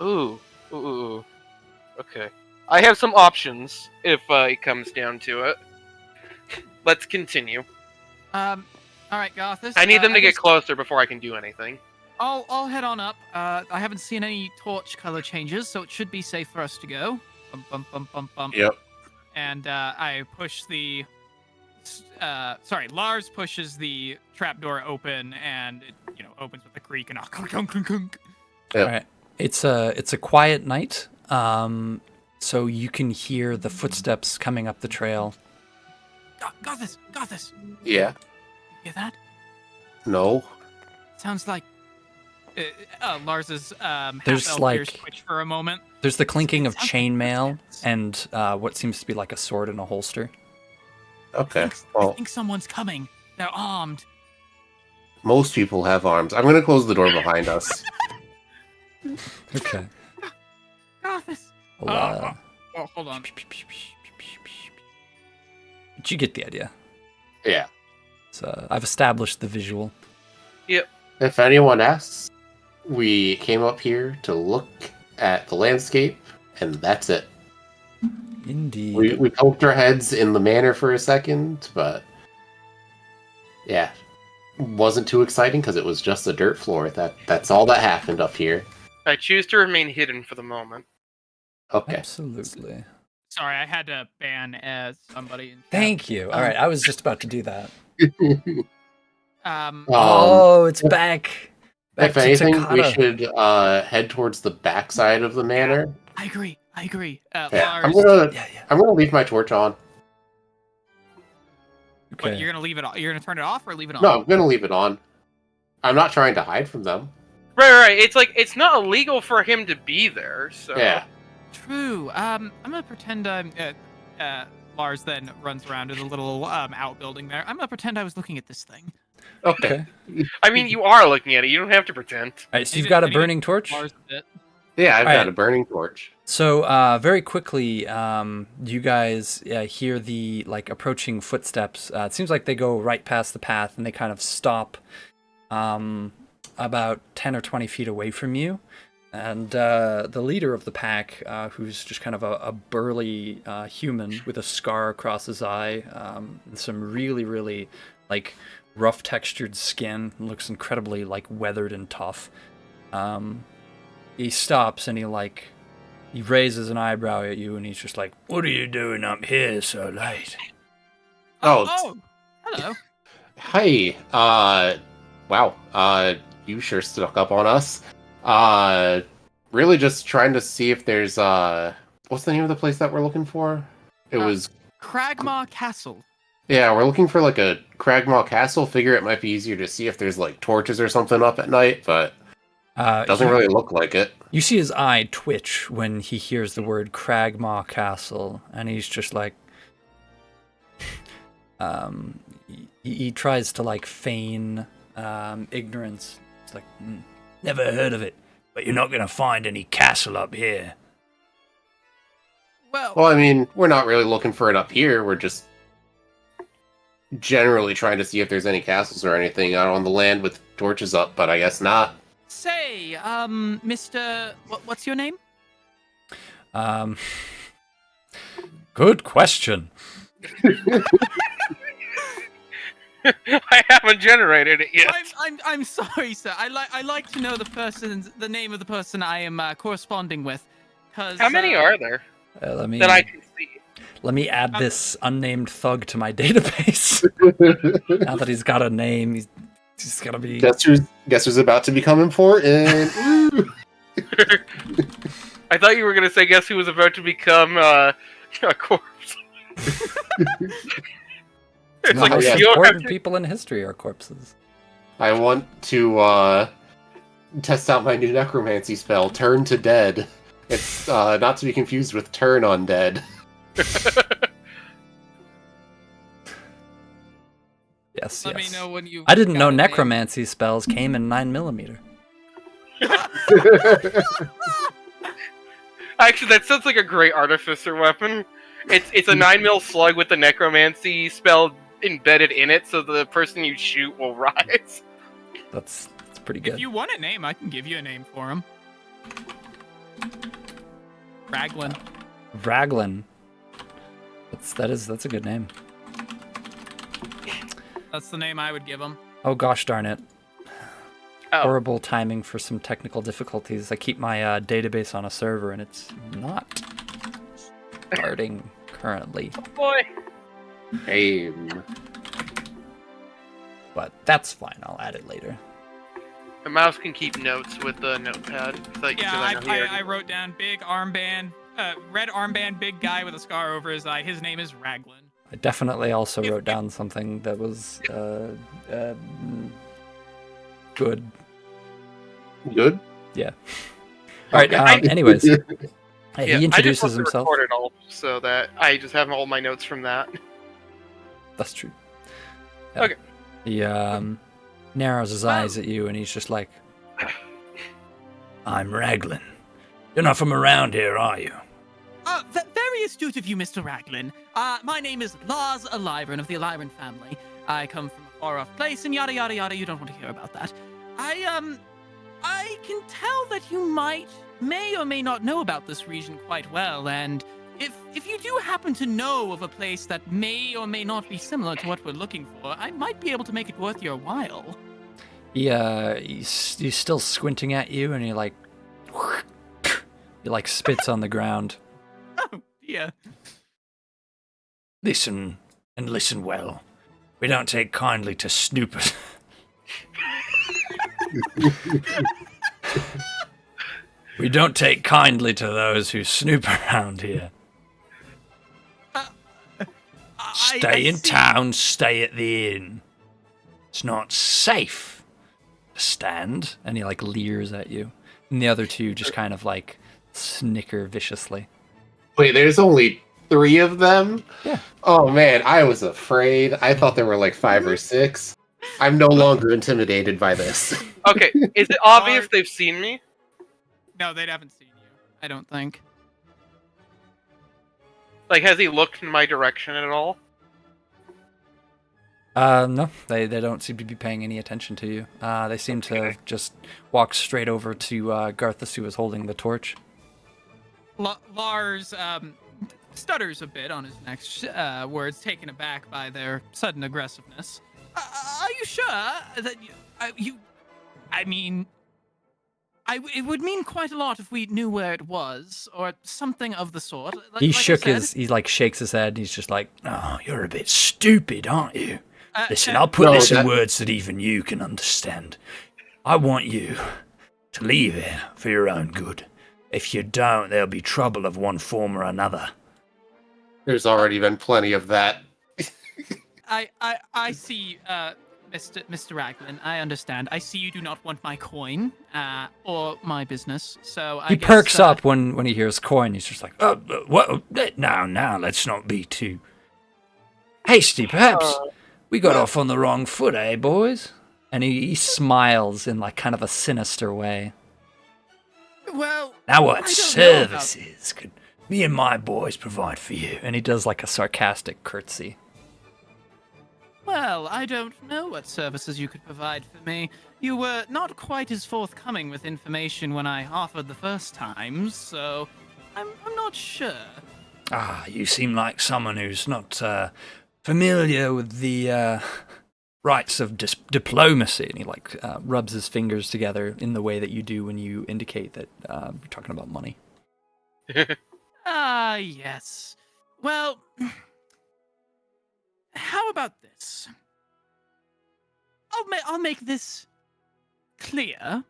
Ooh. Okay. I have some options if it comes down to it. Let's continue. All right, Gothis. I need them to get guess closer before I can do anything. I'll head on up. I haven't seen any torch color changes, so it should be safe for us to go. Bump, bump, bump, bump, bump. Yep. And I push the. Lars pushes the trapdoor open, and it, opens with a creak and a clunk, clunk, clunk. Yep. All right. It's a quiet night. So you can hear the footsteps coming up the trail. Gothis. Yeah. Hear that? No. Sounds like Lars's There's half-elf like- ears twitch for a moment. There's the clinking of Sounds like chainmail footsteps. and what seems to be like a sword in a holster. Okay. I Well, think someone's coming. They're armed. most people have arms. I'm gonna close the door behind us. Okay. Gothis. Well, Oh, hold on. but you get the idea. Yeah. So I've established the visual. If anyone asks, we came up here to look at the landscape, and that's it. Indeed. We poked our heads in the manor for a second, but yeah, wasn't too exciting because it was just a dirt floor. That's all that happened up here. I choose to remain hidden for the moment. Okay. Absolutely. Sorry, I had to ban somebody. In chat. Thank you. All right, I was just about to do that. Um, It's back. Back If to anything, we Takata. should head towards the backside of the manor. I agree. Yeah, Lars, Yeah. I'm gonna leave my torch on. what, Okay. you're gonna leave it? You're gonna turn it off or leave it on? No, I'm gonna leave it on. I'm not trying to hide from them. Right. It's like it's not illegal for him to be there. So Yeah. True. I'm gonna pretend I'm. Lars then runs around to the little outbuilding there. I'm gonna pretend I was looking at this thing. Okay. I mean, you are looking at it. You don't have to pretend. All right, so Need you've to- got a I need to- burning torch. Lars a bit. Yeah, I've All got right. a burning torch. So very quickly, you guys hear the approaching footsteps. It seems like they go right past the path and they kind of stop about 10 or 20 feet away from you. And the leader of the pack, who's just kind of a burly human with a scar across his eye, and some really, really rough textured skin, looks incredibly weathered and tough. He stops and he raises an eyebrow at you and he's just like, "What are you doing up here so late?" Oh, hello. Hey, wow, you sure stuck up on us. Really just trying to see if there's, what's the name of the place that we're looking for? It was, Cragmaw Castle. yeah, we're looking for a Cragmaw Castle. Figure it might be easier to see if there's torches or something up at night, but doesn't really look like it. You see his eye twitch when he hears the word Cragmaw Castle, and he's just like, he tries to feign ignorance. It's like, never heard of it, but you're not gonna find any castle up here. Well, Well, I mean, we're not really looking for it up here. We're just generally trying to see if there's any castles or anything out on the land with torches up, but I guess not. say, Mr. What's your name? Good question. I haven't generated it yet. I'm sorry, sir. I like to know the name of the person I am corresponding with. Cause How many are there Let me that I can see? let me add this unnamed thug to my database. Now that he's got a name, he's gotta be. Guess who's about to become important? Woo! I thought you were gonna say, guess who was about to become a corpse? It's The like most yeah. you don't have important to. people in history are corpses. I want to test out my new necromancy spell, Turn to Dead. It's not to be confused with Turn Undead. Yes, Let yes. me know when you. I didn't know got a name. necromancy spells came in 9mm. Actually, that sounds like a great artificer weapon. It's a 9mm slug with the necromancy spell embedded in it, so the person you shoot will rise. That's pretty good. If you want a name, I can give you a name for him. Raglan. Raglan. That's a good name. That's the name I would give him. Oh gosh darn it. Oh. Horrible timing for some technical difficulties. I keep my database on a server and it's not starting currently. Oh boy. Aim. But that's fine. I'll add it later. The mouse can keep notes with the notepad. I wrote down big armband, red armband, big guy with a scar over his eye. His name is Raglan. I definitely also wrote down something that was good. Good? Yeah. All right. Anyways, he introduces I himself. Record it all so that I just have all my notes from that. That's true. Yeah. Okay. He narrows his eyes at you and he's just like, I'm Raglan. You're not from around here, are you? Very astute of you, Mr. Raglan. My name is Lars Aliron of the Aliron family. I come from a far-off place and yada yada yada. You don't want to hear about that. I can tell that you may or may not know about this region quite well, and if you do happen to know of a place that may or may not be similar to what we're looking for, I might be able to make it worth your while. He's still squinting at you, and he spits on the ground. Oh, yeah. Listen, and listen well. We don't take kindly to snoopers. We don't take kindly to those who snoop around here. Stay in town, stay at the inn. It's not safe to stand. And he leers at you. And the other two just kind of snicker viciously. Wait, there's only 3 of them? Yeah. Oh man, I was afraid. I thought there were 5 or 6. I'm no longer intimidated by this. Okay, is it obvious they've seen me? No, they haven't seen you. I don't think. Has he looked in my direction at all? No, they don't seem to be paying any attention to you. They seem to just walk straight over to Garthus, who is holding the torch. Lars stutters a bit on his next words, taken aback by their sudden aggressiveness. Are you sure that it would mean quite a lot if we knew where it was, or something of the sort. He shakes his head, and he's just like, oh, you're a bit stupid, aren't you? Listen, I'll put this in words that even you can understand. I want you to leave here for your own good. If you don't, there'll be trouble of one form or another. There's already been plenty of that. I see, Mr. Raglan. I understand. I see you do not want my coin, or my business. So he perks up when he hears coin. He's just like, what? Now, let's not be too hasty, perhaps. We got off on the wrong foot, eh, boys? And he smiles in kind of a sinister way. Well, now what services could me and my boys provide for you? And he does a sarcastic curtsy. Well, I don't know what services you could provide for me. You were not quite as forthcoming with information when I offered the first time, so I'm not sure. You seem like someone who's not familiar with the rights of diplomacy. And he rubs his fingers together in the way that you do when you indicate that you're talking about money. Yes. Well, how about this? I'll make this clear,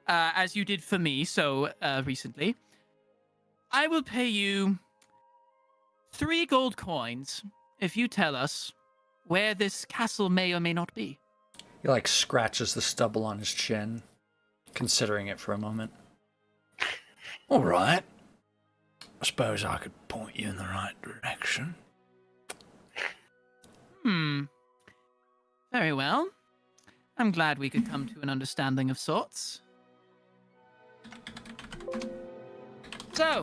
as you did for me so recently. I will pay you 3 gold coins if you tell us where this castle may or may not be. He scratches the stubble on his chin, considering it for a moment. All right. I suppose I could point you in the right direction. Very well. I'm glad we could come to an understanding of sorts. So,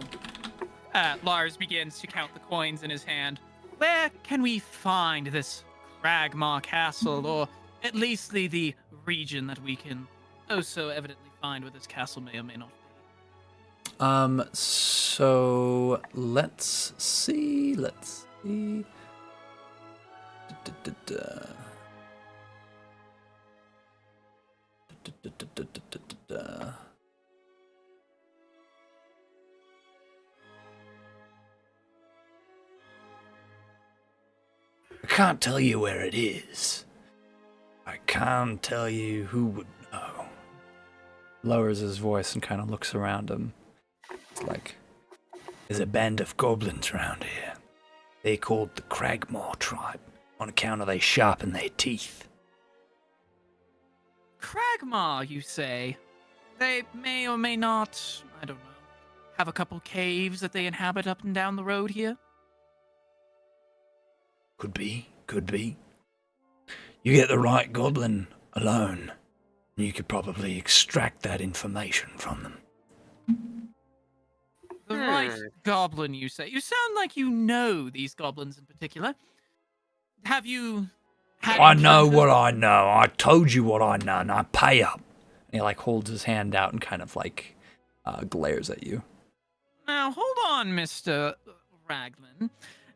Lars begins to count the coins in his hand. Where can we find this Cragmaw Castle, or at least the region that we can also evidently find where this castle may or may not be? So let's see. I can't tell you where it is. I can't tell you who would know. Lowers his voice and kind of looks around him. It's like, there's a band of goblins around here. They called the Cragmaw tribe on account of they sharpen their teeth. Cragmaw, you say? They may or may not, I don't know, have a couple caves that they inhabit up and down the road here? Could be. You get the right goblin alone, and you could probably extract that information from them. The right goblin, you say? You sound like you know these goblins in particular. Have you had... I know what I know. I told you what I know, and I pay up. And he, like, holds his hand out and kind of, like, glares at you. Now, hold on, Mr. Raglan.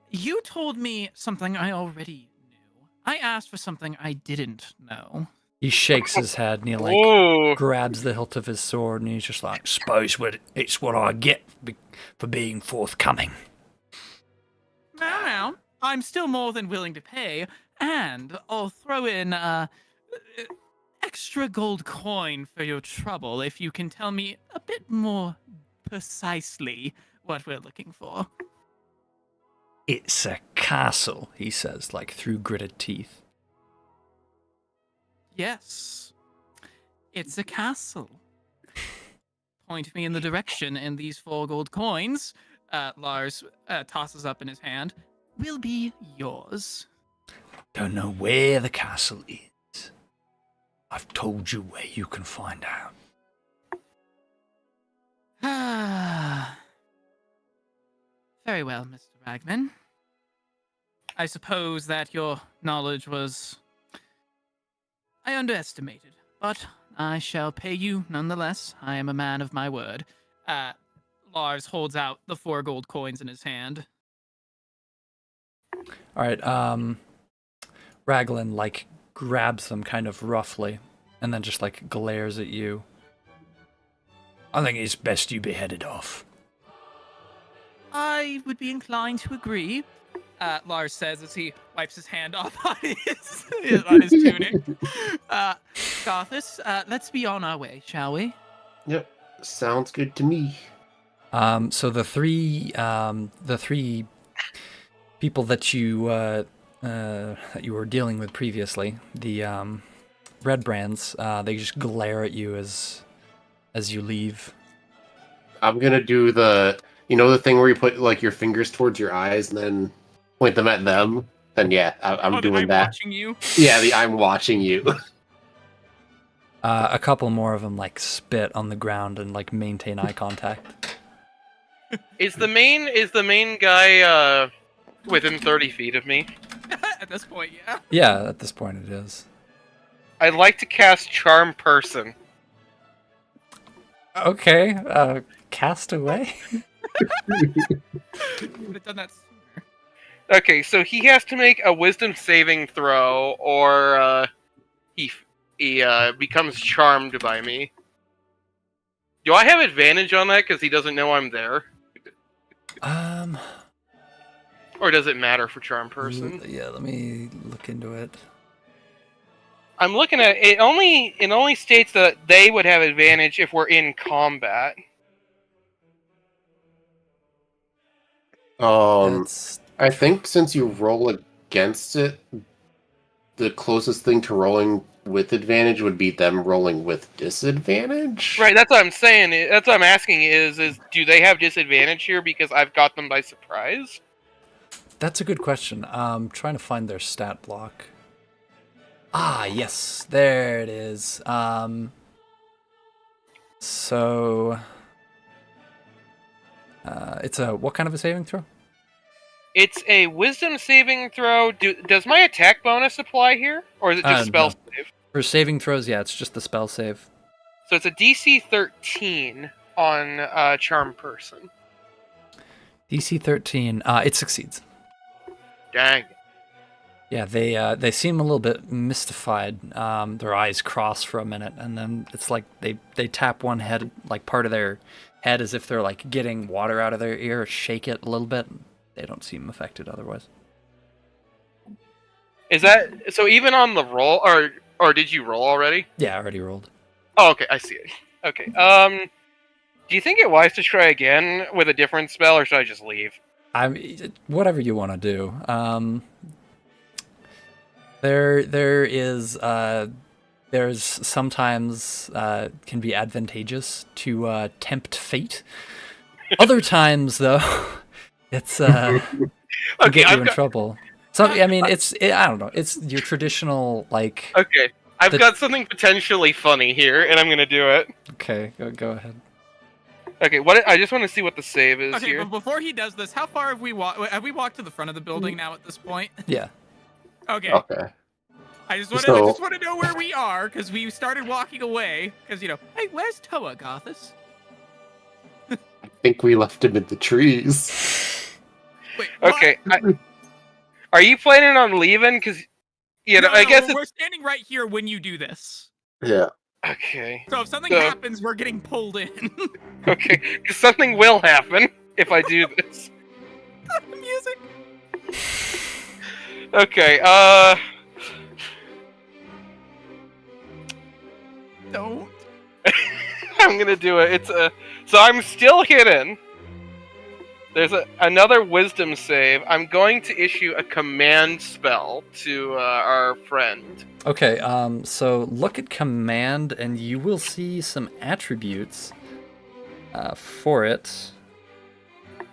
You told me something I already knew. I asked for something I didn't know. He shakes his head and he, like, grabs the hilt of his sword and he's just like, suppose it's what I get for being forthcoming. Now, I'm still more than willing to pay, and I'll throw in, extra gold coin for your trouble if you can tell me a bit more precisely what we're looking for. It's a castle, he says, like through gritted teeth. Yes, it's a castle. Point me in the direction, and these 4 gold coins, Lars tosses up in his hand, will be yours. Don't know where the castle is. I've told you where you can find out. Very well, Mr. Ragman. I suppose that your knowledge was... I underestimated, but I shall pay you nonetheless. I am a man of my word. Lars holds out the 4 gold coins in his hand. All right, Raglan, like, grabs them kind of roughly and then just, like, glares at you. I think it's best you be headed off. I would be inclined to agree, Lars says as he wipes his hand off on his tunic. Garthus, let's be on our way, shall we? Yep, sounds good to me. So the three people that you were dealing with previously, the red brands, they just glare at you as you leave. I'm gonna do the thing where you put like your fingers towards your eyes and then point them at them. Then yeah, I'm doing that. Watching you. Yeah, I'm watching you. A couple more of them like spit on the ground and like maintain eye contact. Is the main guy within 30 feet of me? At this point, yeah. Yeah, at this point it is. I'd like to cast Charm Person. Okay, cast away. You would have done that sooner. Okay, so he has to make a Wisdom saving throw, or he becomes charmed by me. Do I have advantage on that because he doesn't know I'm there? Or does it matter for Charm Person? Yeah, let me look into it. I'm looking at it. It only states that they would have advantage if we're in combat. I think since you roll against it, the closest thing to rolling with advantage would be them rolling with disadvantage. Right, that's what I'm saying. That's what I'm asking is do they have disadvantage here because I've got them by surprise? That's a good question. I'm trying to find their stat block. Ah, yes, there it is. So It's a what kind of a saving throw? It's a wisdom saving throw. Does my attack bonus apply here? Or is it just spell No. save? For saving throws, yeah, it's just the spell save. So it's a DC 13 on Charm Person. DC 13, it succeeds. Dang. Yeah, they seem a little bit mystified. Their eyes cross for a minute, and then it's like they tap one head, like part of their head, as if they're like getting water out of their ear, shake it a little bit. They don't seem affected otherwise. Is that so? Even on the roll, or did you roll already? Yeah, I already rolled. Oh, okay, I see it. Okay. Do you think it wise to try again with a different spell, or should I just leave? Whatever you want to do. There's sometimes can be advantageous to tempt fate. Other times, though, it's can get you in trouble. So I mean, I don't know. It's your traditional like. Okay, I've got something potentially funny here, and I'm gonna do it. Okay, go ahead. Okay, what? I just want to see what the save is Okay, here. but before he does this, how far have we walked? Have we walked to the front of the building now at this point? Yeah. Okay. Okay. I just want to know where we are because we started walking away. Because hey, where's Toa, Gothis? I think we left him in the trees. Wait. Okay. Are you planning on leaving? Because I guess we're standing right here when you do this. Yeah. Okay. So if something happens, we're getting pulled in. Okay, 'cause something will happen if I do this. The music. Okay. Don't. I'm gonna do it. So I'm still hidden. There's another wisdom save. I'm going to issue a command spell to our friend. Okay, so look at command, and you will see some attributes for it.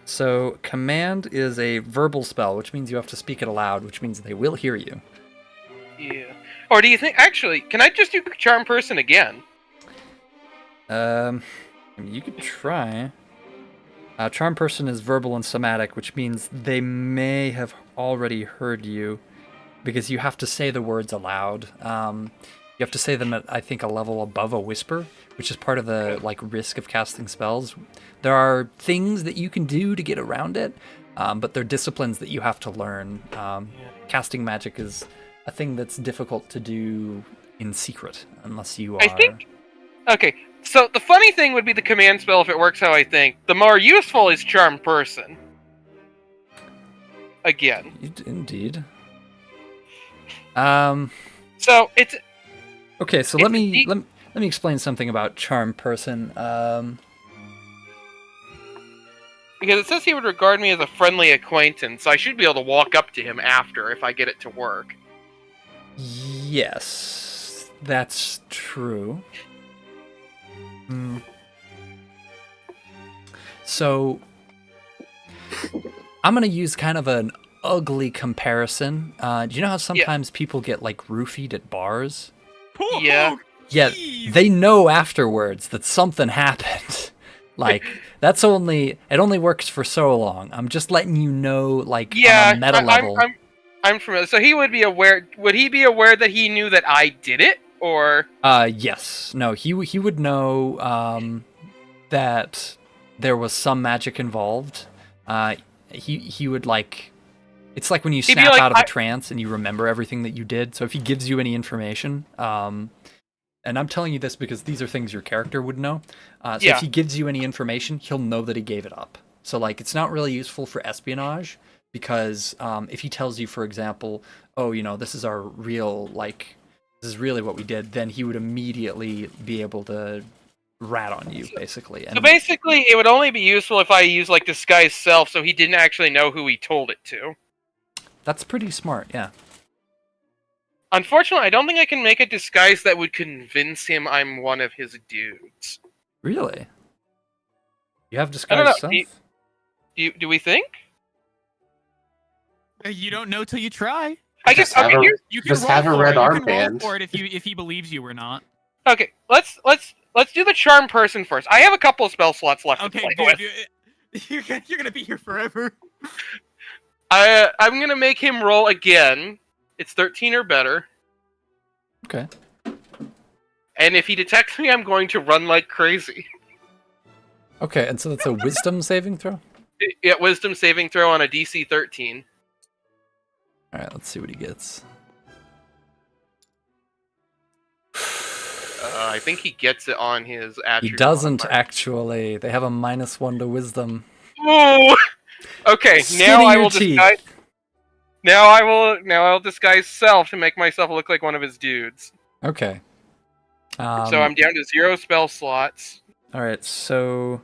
So command is a verbal spell, which means you have to speak it aloud, which means they will hear you. Yeah. Or do you think, actually, can I just do Charm Person again? I mean, you could try. Charm Person is verbal and somatic, which means they may have already heard you, because you have to say the words aloud. You have to say them at, I think, a level above a whisper, which is part of the risk of casting spells. There are things that you can do to get around it, but they're disciplines that you have to learn. Casting magic is a thing that's difficult to do in secret, unless you are... I think... Okay, so the funny thing would be the command spell if it works how I think. The more useful is Charm Person. Again. Indeed. So it's... Okay, so let me explain something about Charm Person. Because it says he would regard me as a friendly acquaintance, so I should be able to walk up to him after if I get it to work. Yes, that's true. So, I'm gonna use kind of an ugly comparison. Do you know how sometimes people get roofied at bars? Yeah. Yeah, they know afterwards that something happened. It only works for so long. I'm just letting you know, on a meta level. I'm familiar. So he would be aware. Would he be aware that he knew that I did it, or? Yes. No. He would know that there was some magic involved. He would It's like when you snap out of a trance and you remember everything that you did. So if he gives you any information, and I'm telling you this because these are things your character would know. If he gives you any information, he'll know that he gave it up. So it's not really useful for espionage because if he tells you, for example, this is our real this is really what we did, then he would immediately be able to rat on you, basically. So basically, it would only be useful if I use disguise self, so he didn't actually know who he told it to. That's pretty smart, yeah. Unfortunately, I don't think I can make a disguise that would convince him I'm one of his dudes. Really? You have disguise self? Do we think? You don't know till you try. I guess you can just roll have a for red it. You can armband. roll for it if he believes you or not. Okay, let's do the Charm Person first. I have a couple of spell slots left to Okay, play dude, with. You're gonna be here forever. I'm gonna make him roll again. It's 13 or better. Okay. And if he detects me, I'm going to run like crazy. Okay, and so that's a wisdom saving throw? Yeah, wisdom saving throw on a DC 13. Alright, let's see what he gets. I think he gets it on his attribute. He doesn't modifier. actually. They have a -1 to wisdom. Ooh! Okay, now Skinny I your will teeth. disguise. Now I'll disguise self to make myself look like one of his dudes. Okay. So I'm down to 0 spell slots. Alright, so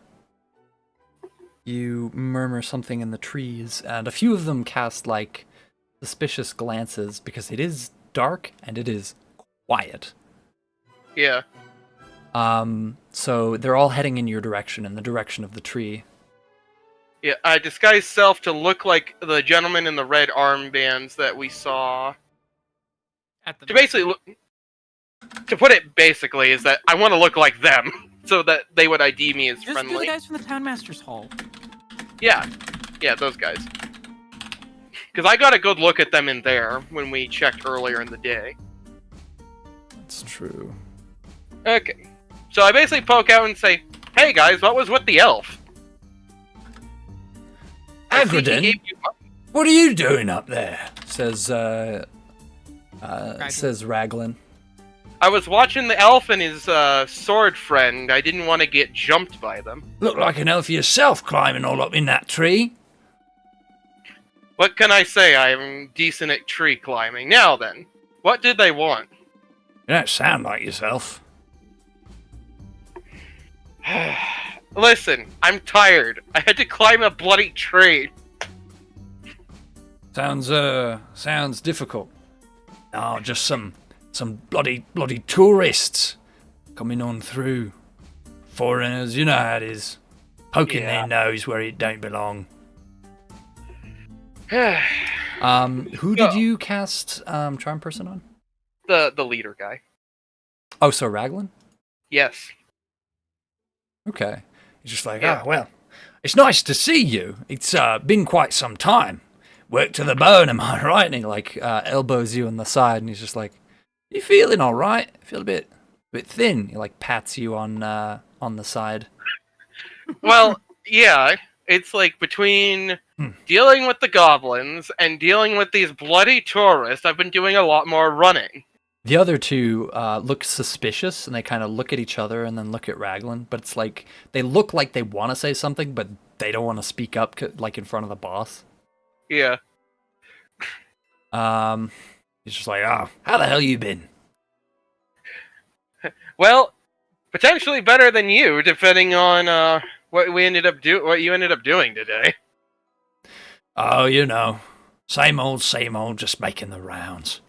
you murmur something in the trees, and a few of them cast, like, suspicious glances, because it is dark and it is quiet. Yeah. So they're all heading in your direction, in the direction of the tree. Yeah, I disguise self to look like the gentleman in the red armbands that we saw. At the To basically look, to put it basically, is that I want to look like them, so that they would ID me as Just do the friendly. guys from the Townmaster's Hall. Yeah, those guys. Because I got a good look at them in there when we checked earlier in the day. That's true. Okay, so I basically poke out and say, "Hey guys, what was with the elf?" I see he Agredin? gave you money. What are you doing up there? Says Raglan. I was watching the elf and his sword friend. I didn't want to get jumped by them. Look like an elf yourself climbing all up in that tree. What can I say? I'm decent at tree climbing. Now then, what did they want? You don't sound like yourself. Listen, I'm tired. I had to climb a bloody tree. Sounds difficult. Oh, just some bloody tourists coming on through. Foreigners, you know how it is. Poking their nose where it don't belong. Who did you cast Charm Person on? The leader guy. Oh, so Raglan? Yes. Okay. He's just like, Yeah. oh, well, it's nice to see you. It's been quite some time. Work to the bone, am I right? And he, like, elbows you on the side, and he's just like, you feeling all right? I feel a bit thin. He, like, pats you on the side. Well, yeah. It's like between dealing with the goblins and dealing with these bloody tourists, I've been doing a lot more running. The other two look suspicious, and they kind of look at each other and then look at Raglan. But it's like, they look like they want to say something, but they don't want to speak up, like, in front of the boss. Yeah. He's just like, oh, how the hell you been? Well, potentially better than you, depending on what you ended up doing today. Oh, you know, same old, just making the rounds.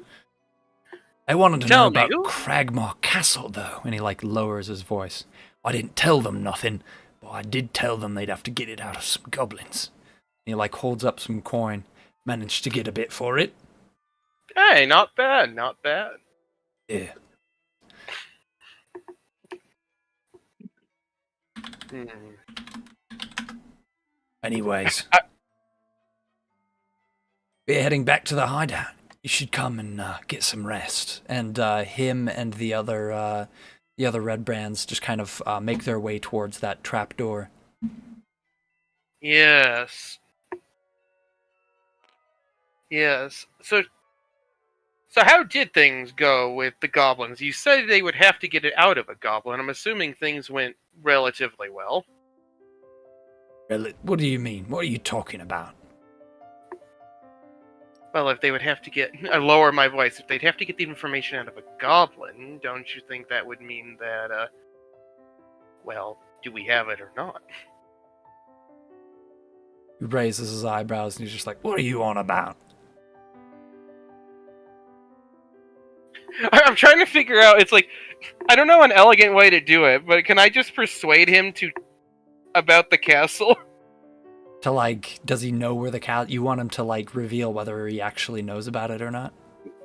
I wanted to know Tell me, about who? Cragmore Castle, though, and he, like, lowers his voice. I didn't tell them nothing, but I did tell them they'd have to get it out of some goblins. And he, like, holds up some coin. Managed to get a bit for it. Hey, not bad, not bad. Yeah. Hmm. Anyways, we're heading back to the hideout. You should come and get some rest. And him and the other red brands just kind of make their way towards that trapdoor. Yes. Yes. So how did things go with the goblins? You said they would have to get it out of a goblin. I'm assuming things went relatively well. What do you mean? What are you talking about? Well, if they would have to get... I lower my voice. If they'd have to get the information out of a goblin, don't you think that would mean that, well, do we have it or not? He raises his eyebrows and he's just like, what are you on about? I'm trying to figure out, it's like, I don't know an elegant way to do it, but can I just persuade him about the castle? To, like, does he know where the castle... You want him to, like, reveal whether he actually knows about it or not?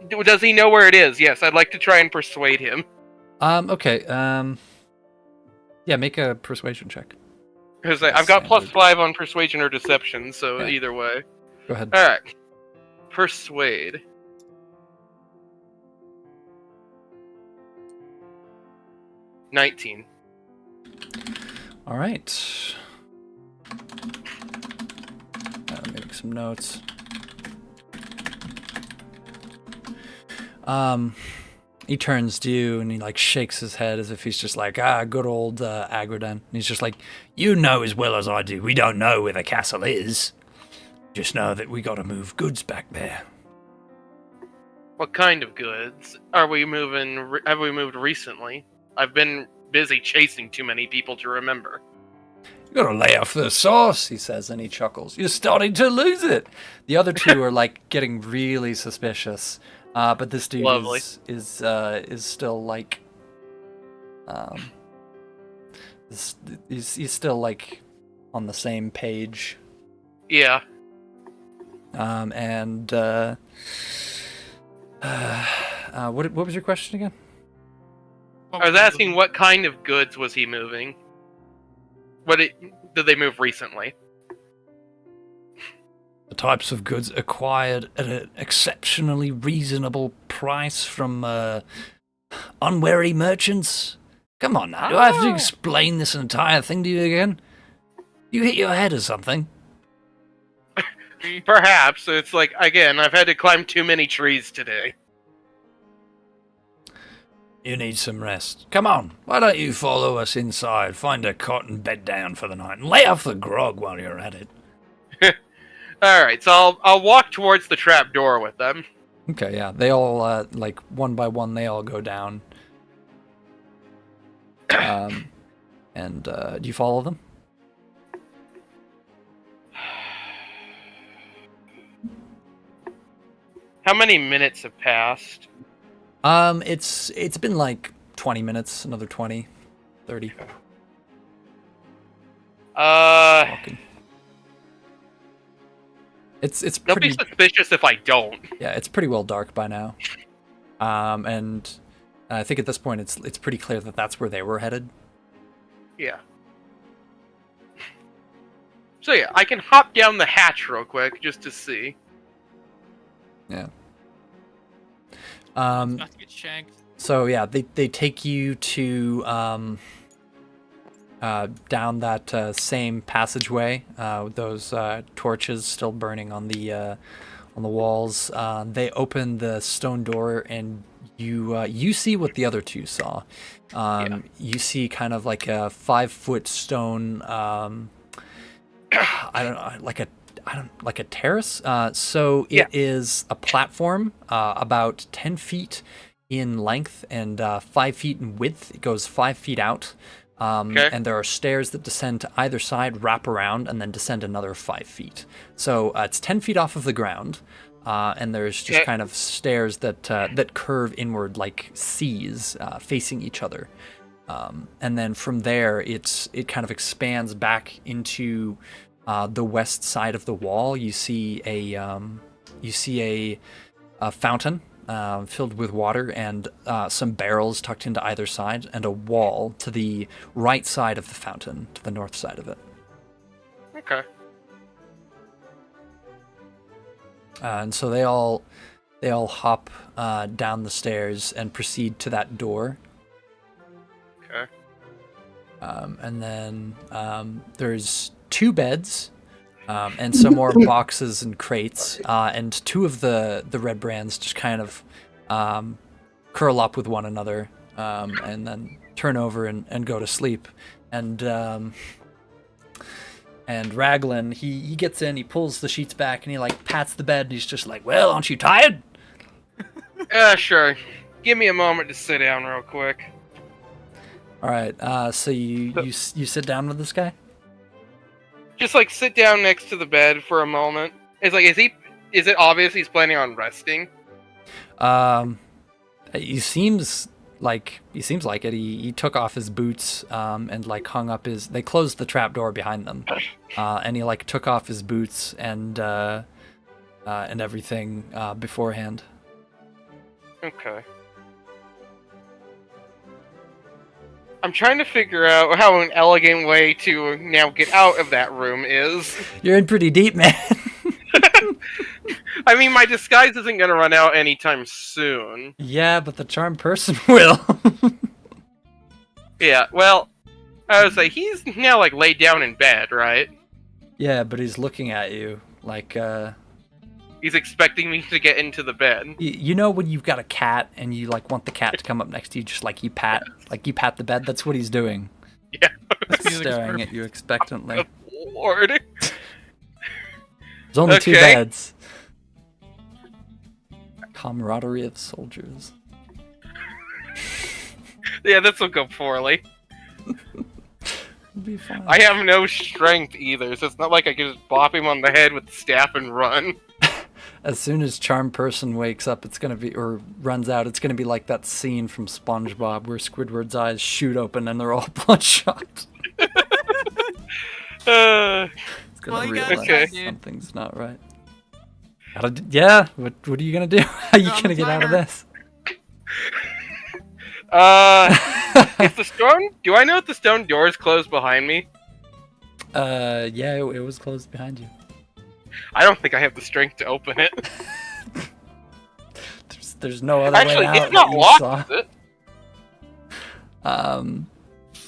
Does he know where it is? Yes, I'd like to try and persuade him. Okay, yeah, make a persuasion check. Because I've got +5 on persuasion or deception, so either way. Go ahead. All right, persuade. $19. All right. Make some notes. He turns to you and he like shakes his head as if he's just like, good old Agradan. And he's just like, you know as well as I do, we don't know where the castle is. Just know that we gotta move goods back there. What kind of goods are we moving? Have we moved recently? I've been busy chasing too many people to remember. You gotta lay off the sauce, he says, and he chuckles. You're starting to lose it. The other two are like getting really suspicious. But this dude is still like, he's still like on the same page. Yeah. What was your question again? I was asking what kind of goods was he moving? Did they move recently? The types of goods acquired at an exceptionally reasonable price from unwary merchants. Come on now, do I have to explain this entire thing to you again? You hit your head or something? Perhaps. It's like, again, I've had to climb too many trees today. You need some rest. Come on, why don't you follow us inside, find a cot and bed down for the night, and lay off the grog while you're at it. Alright, so I'll walk towards the trap door with them. Okay, yeah. They all, like, one by one, they all go down. Do you follow them? How many minutes have passed? It's been like 20 minutes, another 20, 30. Walking. It's They'll pretty... be suspicious if I don't. Yeah, it's pretty well dark by now. And I think at this point it's pretty clear that that's where they were headed. Yeah. So yeah, I can hop down the hatch real quick just to see. Yeah. Not to get shanked. So yeah, they take you to down that same passageway with those torches still burning on the walls. They open the stone door, and you see what the other two saw. You see kind of like a 5-foot stone. I don't know, like a terrace. So it is a platform about 10 feet in length and 5 feet in width. It goes 5 feet out. And there are stairs that descend to either side, wrap around, and then descend another 5 feet. So it's 10 feet off of the ground, and there's just kind of stairs that curve inward like C's facing each other. And then from there, it kind of expands back into the west side of the wall. You see a fountain filled with water and some barrels tucked into either side, and a wall to the right side of the fountain, to the north side of it. Okay. And so they all hop down the stairs and proceed to that door. Okay. And then there's 2 beds. And some more boxes and crates, and 2 of the red brands just kind of curl up with one another, and then turn over and go to sleep. And Raglan, he gets in, he pulls the sheets back, and he like pats the bed, and he's just like, "Well, aren't you tired?" Sure. Give me a moment to sit down real quick. All right. So you sit down with this guy? Just like sit down next to the bed for a moment. It's like, is it obvious he's planning on resting? He seems like it. He took off his boots and like hung up his. They closed the trap door behind them, and he like took off his boots and everything beforehand. Okay. I'm trying to figure out how an elegant way to now get out of that room is. You're in pretty deep, man. I mean, my disguise isn't going to run out anytime soon. Yeah, but the charmed person will. Yeah, well, I was like, he's now, like, laid down in bed, right? Yeah, but he's looking at you like, He's expecting me to get into the bed. you know when you've got a cat and you like want the cat to come up next to you, just like you pat the bed. That's what he's doing. Yeah. Staring at you expectantly. Good Lord. There's only 2 Okay. beds. Camaraderie of soldiers. Yeah, this will go poorly. It'll be fine. I have no strength either, so it's not like I can just bop him on the head with the staff and run. As soon as charmed person wakes up, it's gonna be, or runs out, it's gonna be like that scene from SpongeBob where Squidward's eyes shoot open and they're all bloodshot. It's gonna Well, you realize gotta try, dude. something's not right. Yeah, what are you gonna do? How are you You're on gonna the get out of timer. this? Is the stone... Do I know if the stone door is closed behind me? Yeah, it was closed behind you. I don't think I have the strength to open it. There's no other Actually, way out. it's not that you locked, saw.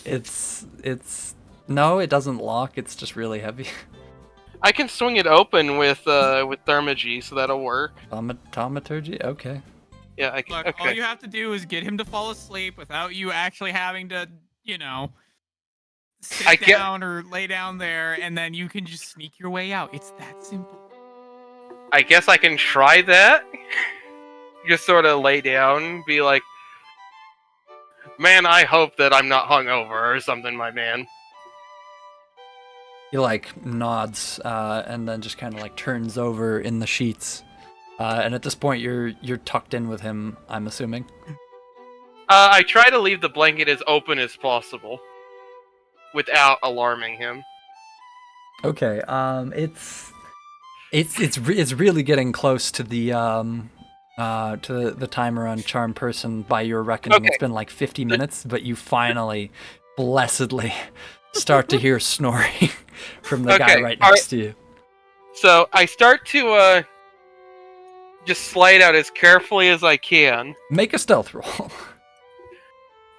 Is it? It's no, it doesn't lock. It's just really heavy. I can swing it open with thermagy, so that'll work. Thaumaturgy. Okay. Yeah, I can. Look, Okay. all you have to do is get him to fall asleep without you actually having to, I sit get- down or lay down there, and then you can just sneak your way out. It's that simple. I guess I can try that. Just sort of lay down, be like, "Man, I hope that I'm not hungover or something, my man." He like nods and then just kind of like turns over in the sheets. And at this point, you're tucked in with him. I'm assuming. I try to leave the blanket as open as possible, without alarming him. Okay. It's really getting close to the timer on charm person. By your reckoning, Okay. it's been like 50 minutes, but you finally, blessedly, start to hear snoring from the guy Okay, right all next to you. So I start to just slide out as carefully as I can. Make a stealth roll.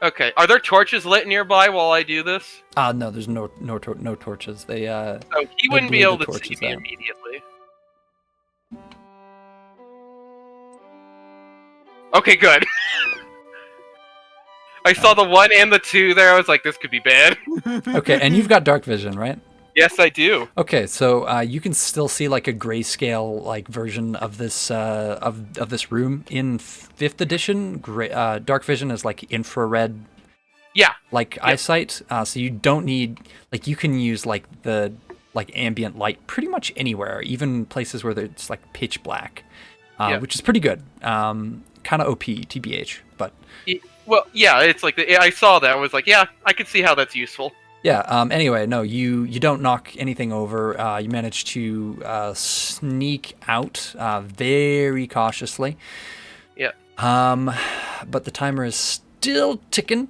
Okay, are there torches lit nearby while I do this? No, there's no torches. They So he wouldn't be blew able the to see torches me out. immediately. Okay, good. I saw the 1 and the 2 there. I was like, this could be bad. Okay, and you've got dark vision, right? Yes, I do. Okay, so you can still see like a grayscale like version of this of this room in 5th edition. Dark vision is like infrared, Yeah. like eyesight. So you don't need like you can use like the like ambient light pretty much anywhere, even places where it's like pitch black, which is pretty good. Kind of OP, TBH, but Well, yeah, it's like I saw that. I was like, yeah, I could see how that's useful. yeah. Anyway, no, you don't knock anything over. You manage to sneak out very cautiously. Yeah. But the timer is still ticking.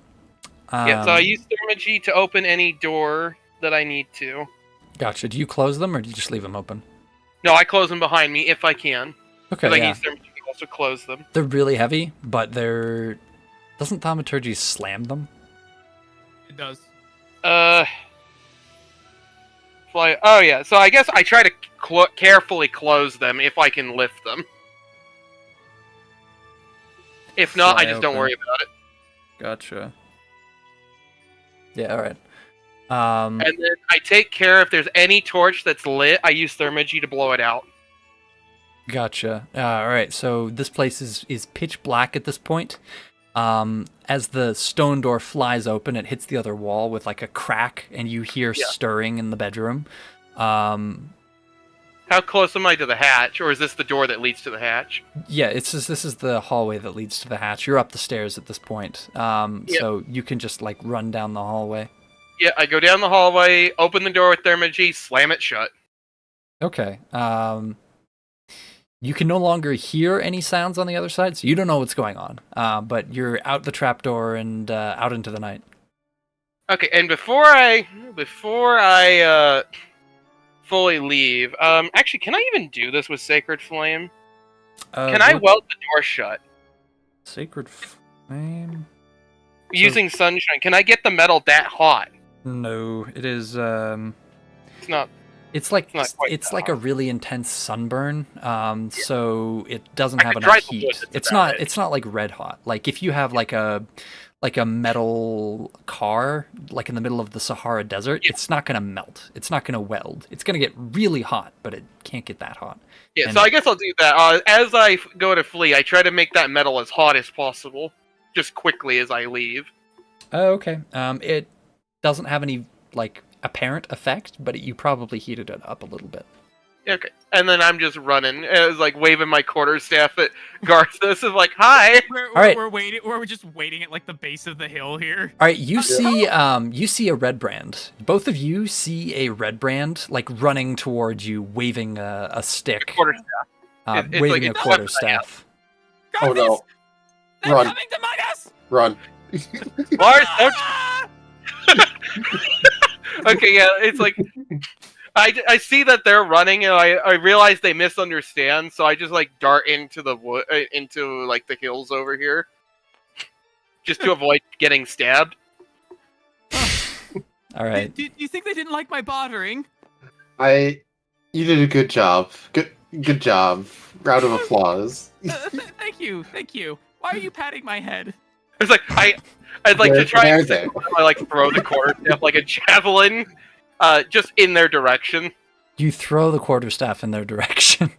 Yeah, so I use thermagy to open any door that I need to. Gotcha. Do you close them or do you just leave them open? No, I close them behind me if I can. Okay, Because I yeah. use thermagy to also close them. They're really heavy, but doesn't thaumaturgy slam them? It does. Oh yeah, so I guess I try to carefully close them if I can lift them. If not, I Fly just don't open. worry about it. Gotcha. Yeah, all right. And then I take care if there's any torch that's lit, I use thermagy to blow it out. Gotcha. All right. So this place is pitch black at this point. As the stone door flies open, it hits the other wall with like a crack, and you hear stirring in the bedroom. How close am I to the hatch, or is this the door that leads to the hatch? Yeah, this is the hallway that leads to the hatch. You're up the stairs at this point, so you can just like run down the hallway. Yeah, I go down the hallway, open the door with thermagy, slam it shut. Okay. You can no longer hear any sounds on the other side, so you don't know what's going on. But you're out the trapdoor and out into the night. Okay, and before I fully leave, actually, can I even do this with Sacred Flame? Can I weld the door shut Sacred Flame? using sunshine? Can I get the metal that hot? No, it is. It's not. It's like not quite it's that like a hot. really intense sunburn. So it doesn't I have could enough dry the wood, heat. that's It's about not. it. It's not like red hot. Like if you have like a metal car like in the middle of the Sahara Desert, it's not gonna melt. It's not gonna weld. It's gonna get really hot, but it can't get that hot. Yeah, And- so I guess I'll do that. As I go to flee, I try to make that metal as hot as possible, just quickly as I leave. Oh, okay. It doesn't have any like apparent effect, but you probably heated it up a little bit. Okay, and then I'm just running, like waving my quarterstaff at Garthus, of like, "Hi." right. We're waiting. We're just waiting at like the base of the hill here. All right, you see a red brand. Both of you see a red brand like running towards you, waving a stick, Quarterstaff. It's waving like a it's quarterstaff. Oh no! They're Run. coming to mug us! Run. Lars, don't. Ah! Okay, yeah, it's like I see that they're running, and I realize they misunderstand, so I just like dart into the wood, into like the hills over here, just to avoid getting stabbed. All right. Do you think they didn't like my bartering? You did a good job. Good job. Round of applause. Thank you. Why are you patting my head? It's like I'd like to try and There. I like throw the quarterstaff like a javelin, just in their direction. You throw the quarterstaff in their direction.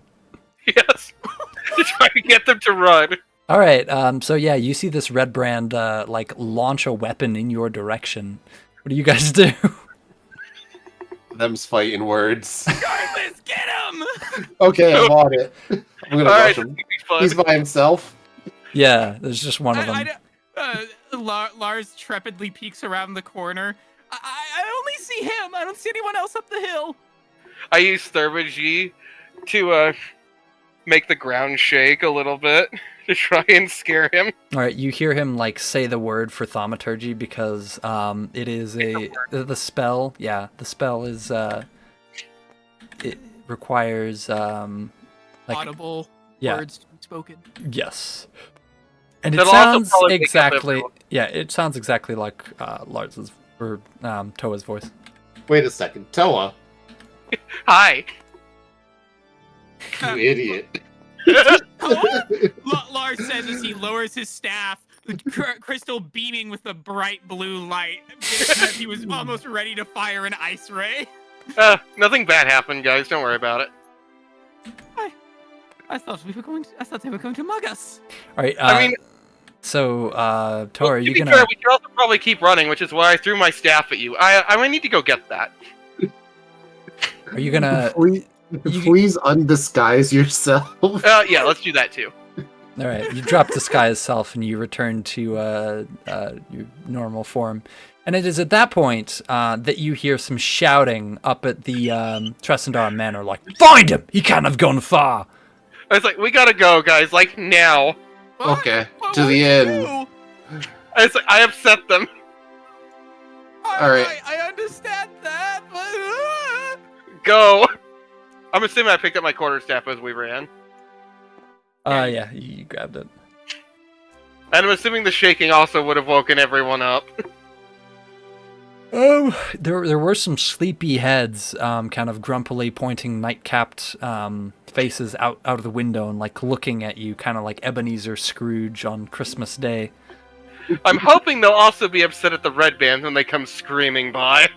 Yes, to try to get them to run. All right. So yeah, you see this red brand like launch a weapon in your direction. What do you guys do? Them's fighting words. Garthus, get him! Okay, I'm on it. I'm gonna All right, rush this him. could be fun. He's by himself. Yeah, there's just one of them. Lars trepidly peeks around the corner. I only see him. I don't see anyone else up the hill. I use Thermagy to make the ground shake a little bit to try and scare him. All right, you hear him like say the word for thaumaturgy because it is the spell. Yeah, the spell is it requires like Audible yeah. words spoken. Yes, and it That'll also sounds probably make up exactly everyone. it sounds exactly like Lars's or Toa's voice. Wait a second, Toa, Hi. you idiot. Lars says as he lowers his staff, the crystal beaming with a bright blue light, as he was almost ready to fire an ice ray. Nothing bad happened, guys. Don't worry about it. I thought they were going to mug us. All right. I mean, so Toa, well, are to you be gonna? fair, we should also probably keep running, which is why I threw my staff at you. I might need to go get that. Are you gonna? Please undisguise yourself. Yeah, let's do that too. All right, you drop disguise self and you return to your normal form. And it is at that point that you hear some shouting up at the Tressendar Manor, like, "Find him! He can't have gone far!" I was like, we gotta go, guys, like now. Okay, What to would the you end. do? I was like, I upset them. All right. I understand that, but Go. I'm assuming I picked up my quarterstaff as we ran. Yeah, you grabbed it. And I'm assuming the shaking also would have woken everyone up. Oh, there were some sleepy heads, kind of grumpily pointing night-capped faces out of the window and like looking at you, kind of like Ebenezer Scrooge on Christmas Day. I'm hoping they'll also be upset at the red bands when they come screaming by.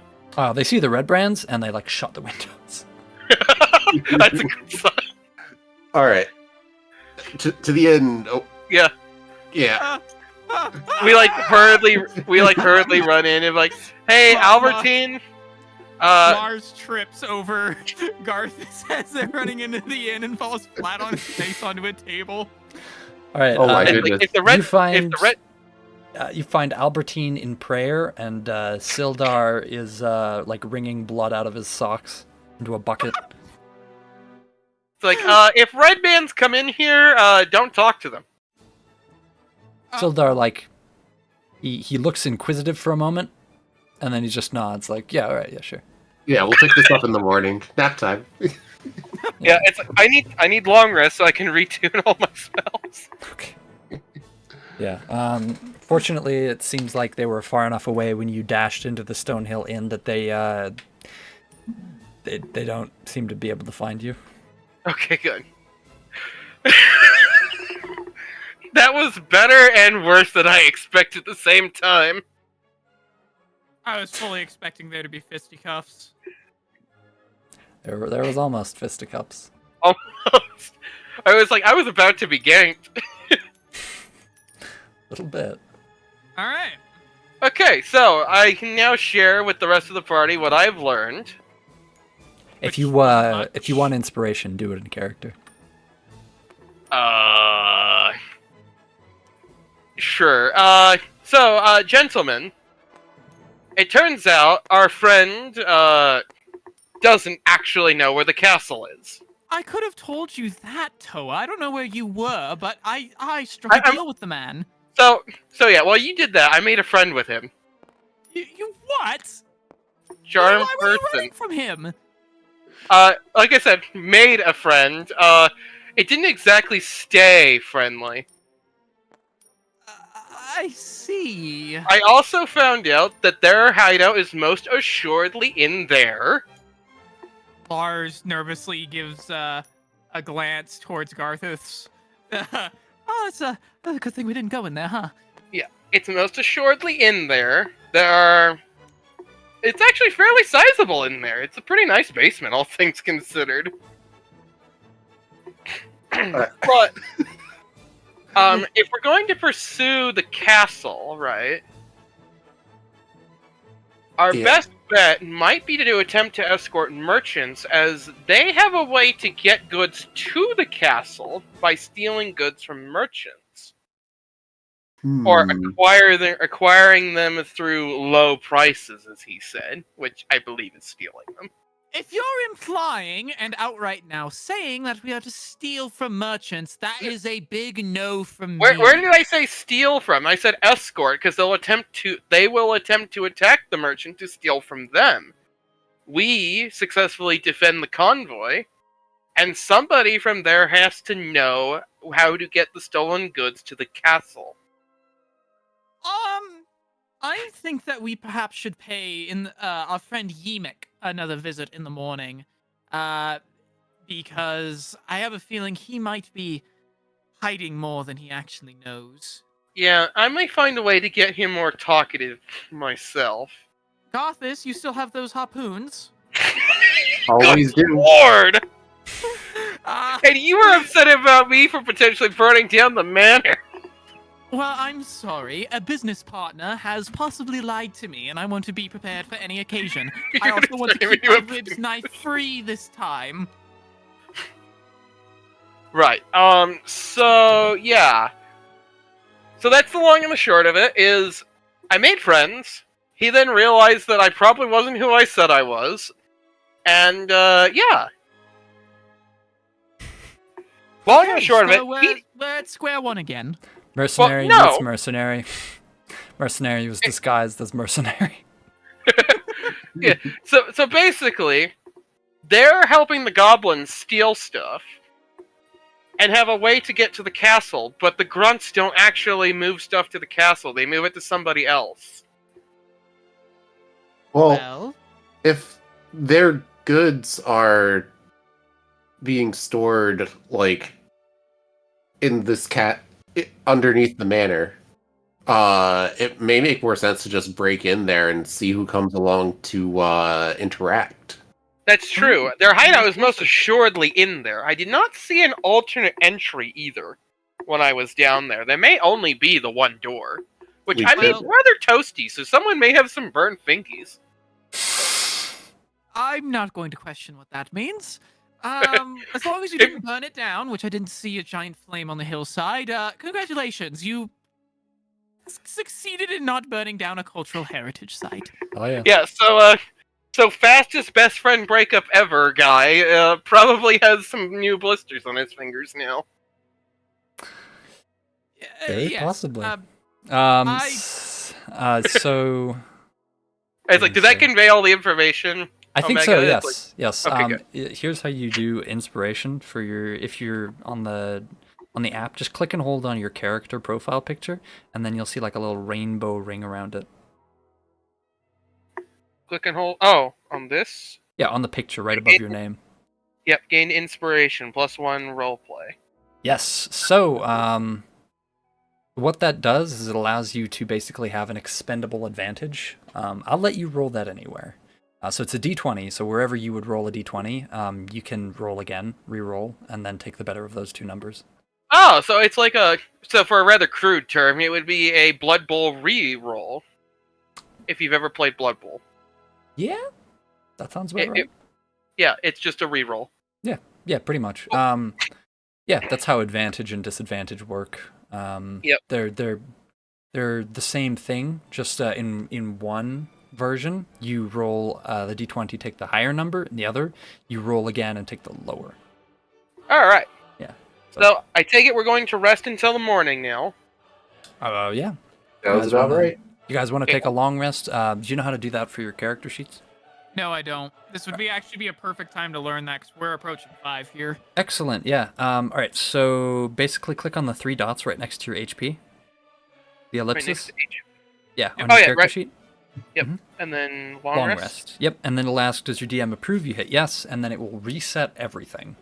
They see the red brands and they like shut the windows. That's a good sign. All right. To the end. Oh, Yeah. yeah. We hurriedly run in and like, hey, Albertine. Lars trips over Garthus as they're running into the inn and falls flat on his face onto a table. All right. Oh my and, goodness. like, if the red, You find Albertine in prayer, and Sildar is like wringing blood out of his socks into a bucket. it's like, if red bands come in here, don't talk to them. Sildar like he looks inquisitive for a moment, And then he just nods, like, yeah, all right, yeah, sure. Yeah, we'll pick this up in the morning. Nap time. Yeah, it's I need long rest so I can retune all my spells. Okay. Yeah. Fortunately, it seems like they were far enough away when you dashed into the Stonehill Inn that they don't seem to be able to find you. Okay, good. That was better and worse than I expected at the same time. I was fully expecting there to be fisticuffs. There was almost fisticuffs. Almost. I was about to be ganked. A little bit. All right. Okay, so I can now share with the rest of the party what I've learned. If you want inspiration, do it in character. Sure. So, gentlemen, it turns out our friend, doesn't actually know where the castle is. I could have told you that, Toa. I don't know where you were, but I struck a deal with the man. So yeah, well, you did that. I made a friend with him. You what? Charm Why were you person. running from him? Like I said, made a friend. It didn't exactly stay friendly. I see. I also found out that their hideout is most assuredly in there. Lars nervously gives a glance towards Garthus. Oh, it's a good thing we didn't go in there, huh? Yeah, it's most assuredly in there. It's actually fairly sizable in there. It's a pretty nice basement, all things considered. But, if we're going to pursue the castle, right? Our best bet might be to attempt to escort merchants, as they have a way to get goods to the castle by stealing goods from merchants. Or acquiring them through low prices, as he said, which I believe is stealing them. If you're implying and outright now saying that we are to steal from merchants, that is a big no from me. Where did I say steal from? I said escort, because they will attempt to attack the merchant to steal from them. We successfully defend the convoy, and somebody from there has to know how to get the stolen goods to the castle. I think that we perhaps should pay our friend Yemek another visit in the morning, because I have a feeling he might be hiding more than he actually knows. Yeah, I may find a way to get him more talkative myself. Garthus, you still have those harpoons? Always Good do. Lord! And you were upset about me for potentially burning down the manor. Well, I'm sorry. A business partner has possibly lied to me, and I want to be prepared for any occasion. I also want to keep my ribs knife-free this time. Right. So, yeah. So that's the long and the short of it, is I made friends. He then realized that I probably wasn't who I said I was. And, yeah. Long and the short of it, we're at square one again. Mercenary Well, no. meets mercenary. Mercenary was disguised as mercenary. Yeah. So basically, they're helping the goblins steal stuff and have a way to get to the castle, but the grunts don't actually move stuff to the castle. They move it to somebody else. Well, if their goods are being stored, like, in this underneath the manor, it may make more sense to just break in there and see who comes along to interact. That's true. Their hideout is most assuredly in there. I did not see an alternate entry either when I was down there. There may only be the one door, which I made rather toasty, so someone may have some burnt fingies. I'm not going to question what that means. As long as you didn't burn it down, which I didn't see a giant flame on the hillside, congratulations, you succeeded in not burning down a cultural heritage site. Oh yeah. Yeah, so fastest best friend breakup ever guy, probably has some new blisters on his fingers now. Very yes, possibly. I- So It's like, did that convey all the information? I think Omega? so. It's Yes. like- Yes. Okay, Here's how you do inspiration for your. If you're on the app, just click and hold on your character profile picture, and then you'll see like a little rainbow ring around it. Click and hold. Oh, on this? Yeah, on the picture right above your name. Yep, gain inspiration, +1 roleplay. Yes. So, what that does is it allows you to basically have an expendable advantage. I'll let you roll that anywhere. So it's a d20, so wherever you would roll a d20, you can roll again, re-roll, and then take the better of those two numbers. Oh, so it's like so for a rather crude term, it would be a Blood Bowl re-roll. If you've ever played Blood Bowl. Yeah, that sounds about right. Yeah, it's just a re-roll. Yeah, pretty much. Yeah, that's how advantage and disadvantage work. Yep. They're the same thing, just in one version, you roll the d20, take the higher number, and the other, you roll again and take the lower. All right. Yeah. So I take it we're going to rest until the morning now. Yeah. Sounds about right. You guys want to take a long rest? Do you know how to do that for your character sheets? No, I don't. This would actually be a perfect time to learn that because we're approaching 5 here. Excellent. Yeah. All right. So basically, click on the 3 dots right next to your HP. The ellipsis. Yeah. On your character sheet. Yep. Mm-hmm. And then long rest. Yep. And then it'll ask, does your DM approve? You hit yes, and then it will reset everything.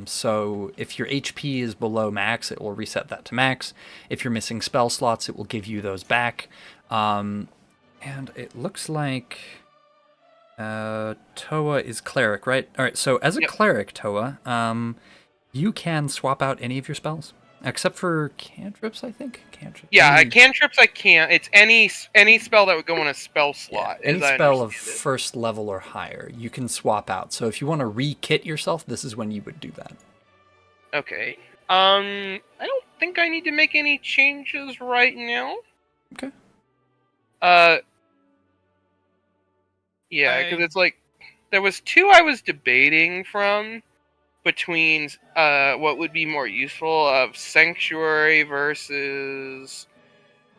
So if your HP is below max, it will reset that to max. If you're missing spell slots, it will give you those back. And it looks like Toa is cleric, right? All right. So as a cleric, Toa, you can swap out any of your spells. Except for cantrips, I think. Cantrips I can't. It's any spell that would go in a spell slot. Yeah, any spell of first level or higher, you can swap out. So if you want to re-kit yourself, this is when you would do that. Okay. I don't think I need to make any changes right now. Okay. Yeah, because it's like there was 2 I was debating from. Between what would be more useful of Sanctuary versus...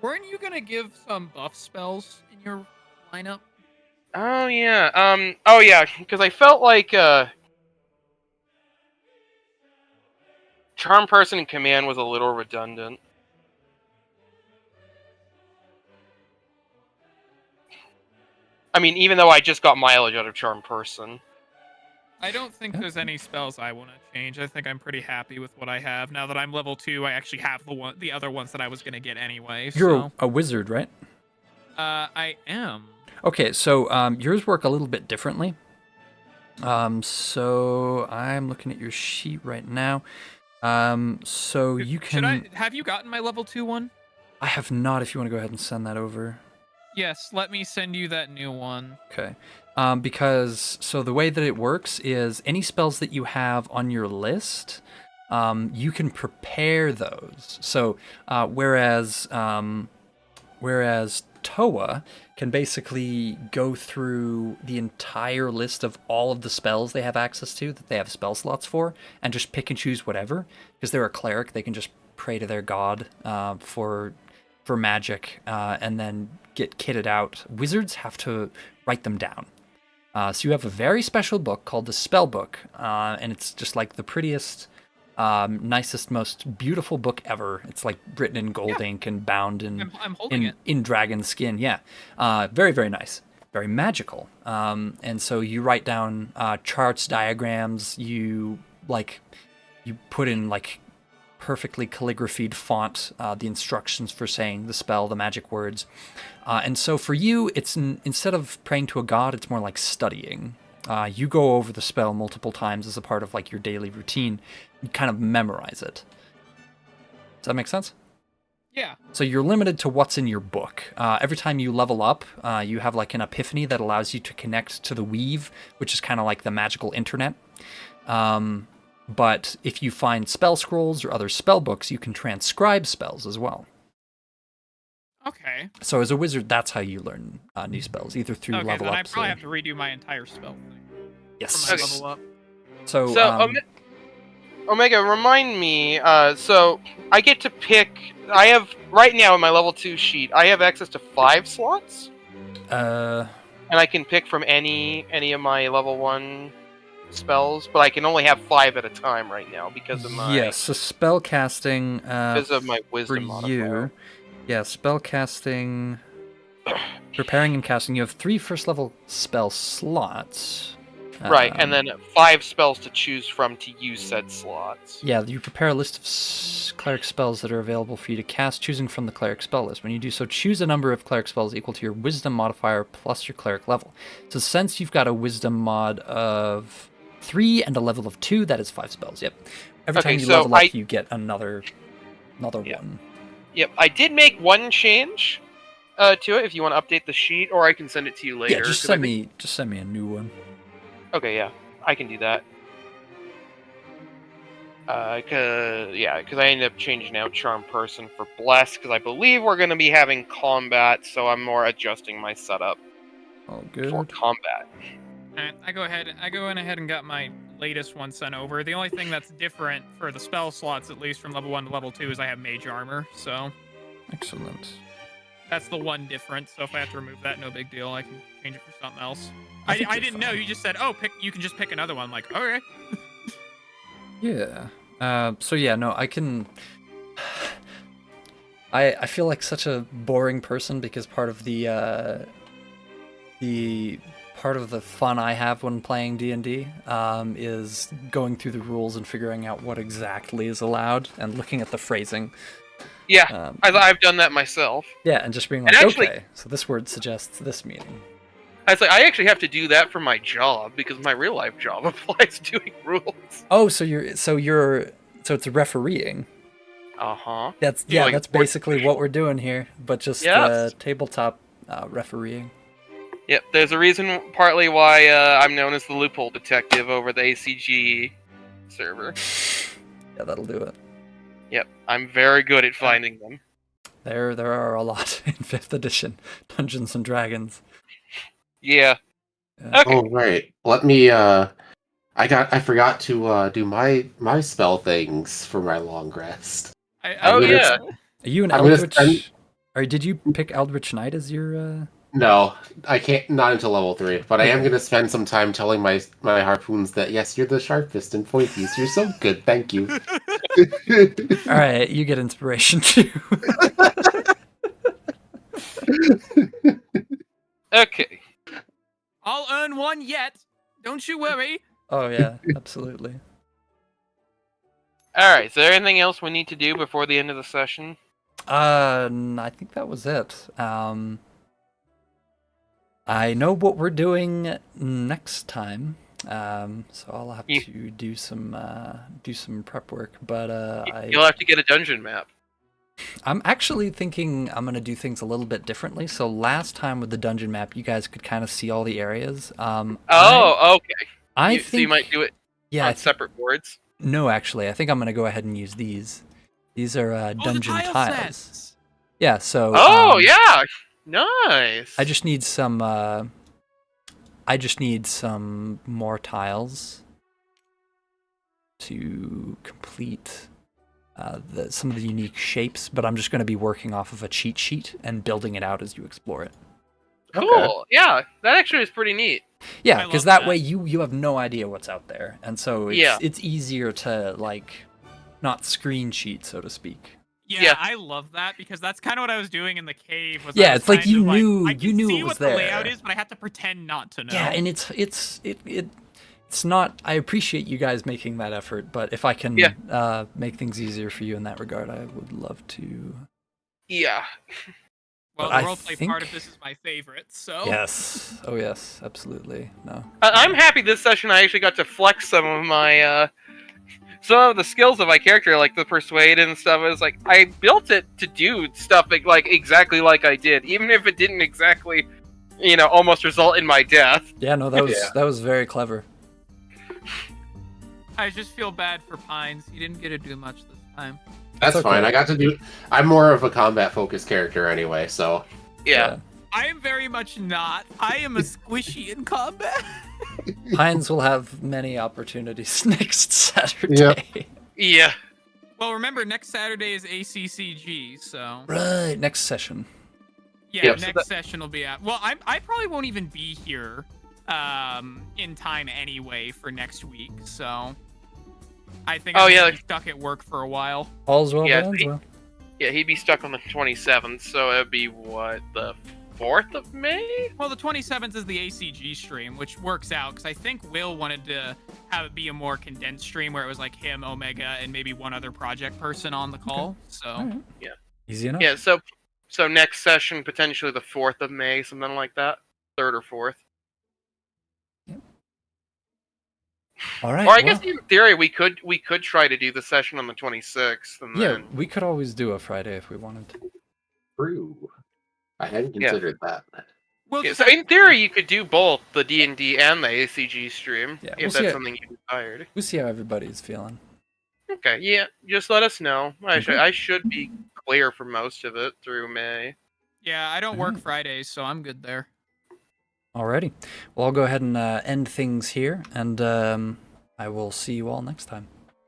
Weren't you gonna give some buff spells in your lineup? Oh yeah, because I felt like Charm Person and Command was a little redundant. I mean, even though I just got mileage out of Charm Person. I don't think there's any spells I want to change. I think I'm pretty happy with what I have. Now that I'm level 2, I actually have the other ones that I was going to get anyway. You're a wizard, right? I am. Okay, so yours work a little bit differently. So I'm looking at your sheet right now. So you can... Have you gotten my level 2 one? I have not, if you want to go ahead and send that over. Yes, let me send you that new one. Okay. Because, so the way that it works is any spells that you have on your list, you can prepare those. So, whereas Toa can basically go through the entire list of all of the spells they have access to, that they have spell slots for, and just pick and choose whatever. Because they're a cleric, they can just pray to their god for magic, and then get kitted out. Wizards have to write them down. So you have a very special book called the Spell Book, and it's just like the prettiest, nicest, most beautiful book ever. It's like written in gold ink and bound in dragon skin. Yeah, very, very nice, very magical. And so you write down charts, diagrams. You put in like perfectly calligraphied font the instructions for saying the spell, the magic words. And so for you, it's instead of praying to a god, it's more like studying. You go over the spell multiple times as a part of like your daily routine. You kind of memorize it. Does that make sense? Yeah. So you're limited to what's in your book. Every time you level up, you have like an epiphany that allows you to connect to the weave, which is kind of like the magical internet. But if you find spell scrolls or other spell books, you can transcribe spells as well. Okay. So as a wizard, that's how you learn new spells, either through level up. Okay, then I probably have to redo my entire spell thing. Yes. For my level up. So Omega, remind me, so I get to pick, I have, right now in my level 2 sheet, I have access to 5 slots? and I can pick from any of my level 1 spells, but I can only have 5 at a time right now because of my Yes, so spell casting because of my for wisdom modifier. you. Yeah, spell casting. Preparing and casting. You have 3 first level spell slots. Right, and then 5 spells to choose from to use said slots. Yeah, you prepare a list of cleric spells that are available for you to cast, choosing from the cleric spell list. When you do so, choose a number of cleric spells equal to your wisdom modifier plus your cleric level. So since you've got a wisdom mod of 3 and a level of 2, that is 5 spells. Yep. Every time you level up, you get another one. Yep, I did make one change to it. If you want to update the sheet, or I can send it to you later. Yeah, just send me a new one. Okay, yeah, I can do that. Because I ended up changing out Charm Person for Bless, because I believe we're going to be having combat, so I'm more adjusting my setup Oh, good. for combat. Alright, I go ahead and got my latest one sent over. The only thing that's different for the spell slots, at least from level 1 to level 2, is I have Mage Armor, so Excellent. that's the one difference. So if I have to remove that, no big deal. I can change it for something else. I didn't know. You just said, oh, you can just pick another one. I'm like, okay. Yeah. So yeah, no, I can. I feel like such a boring person because part of the fun I have when playing D&D is going through the rules and figuring out what exactly is allowed and looking at the phrasing. Yeah, I've done that myself. Yeah, and just being like, okay, so this word suggests this meaning. I actually have to do that for my job because my real life job applies doing rules. Oh, so it's refereeing. Uh-huh. That's basically what we're doing here, but just tabletop refereeing. Yep, there's a reason partly why I'm known as the loophole detective over the ACG server. Yeah, that'll do it. Yep, I'm very good at finding them. There are a lot in 5th edition Dungeons and Dragons. Yeah. Okay. Oh right. Let me I forgot to do my spell things for my long rest. Yeah. Are you an Eldritch? Or did you pick Eldritch Knight as your No, I can't. Not until level 3. But I am going to spend some time telling my harpoons that yes, you're the sharpest and pointiest. You're so good. Thank you. All right, you get inspiration too. Okay. I'll earn one yet. Don't you worry. Oh yeah, absolutely. All right. Is there anything else we need to do before the end of the session? I think that was it. I know what we're doing next time, so I'll have to do some prep work. But you'll have to get a dungeon map. I'm actually thinking I'm gonna do things a little bit differently. So last time with the dungeon map, you guys could kind of see all the areas. Okay. So you might do it on separate boards. No, actually, I think I'm gonna go ahead and use these. These are dungeon tiles. Sets. Yeah. So. Yeah. Nice. I just need some more tiles to complete some of the unique shapes, but I'm just going to be working off of a cheat sheet and building it out as you explore it. Cool. Okay. Yeah, that actually is pretty neat. Yeah, because that way you have no idea what's out there, and so it's easier to not screen sheet, so to speak. Yeah, I love that because that's kind of what I was doing in the cave. It's like you knew I you knew see it was what there. The layout is, but I have to pretend not to know. Yeah, and it's not. I appreciate you guys making that effort, but if I can make things easier for you in that regard, I would love to. Yeah. Well, the roleplay part of this is my favorite, so. Yes. Oh yes, absolutely. No. I'm happy this session I actually got to flex some of my. Some of the skills of my character, like the persuade and stuff, is like I built it to do stuff like exactly like I did, even if it didn't exactly, almost result in my death. Yeah, no, that was very clever. I just feel bad for Pines. He didn't get to do much this time. That's fine. I got to do. I'm more of a combat-focused character anyway, so. Yeah. I am very much not. I am a squishy in combat. Pines will have many opportunities next Saturday. Yeah. Well, remember, next Saturday is ACCG, so... Right, next session. Yeah, Yep, so next session will be out. Well, I probably won't even be here in time anyway for next week, so I think I'm gonna be stuck at work for a while. All's well Yeah, that ends well. Yeah, he'd be stuck on the 27th, so it'd be what, the 4th of May? Well, the 27th is the ACG stream, which works out because I think Will wanted to have it be a more condensed stream where it was like him, Omega, and maybe one other project person on the call. So Alright. Yeah. Easy enough. Yeah, so next session potentially the 4th of May, something like that, 3rd or 4th. All right. Or I guess in theory we could try to do the session on the 26th, and yeah, then we could always do a Friday if we wanted to. True. I hadn't considered that. we'll yeah, just so have- in theory you could do both the D&D and the ACG stream Yeah, if we'll see that's it. something you desired. We'll see how everybody's feeling. Okay, yeah, just let us know. Okay. I should be clear for most of it through May. yeah, I don't work Alright. Fridays, so I'm good there. Alrighty. Well, I'll go ahead and end things here, and I will see you all next time.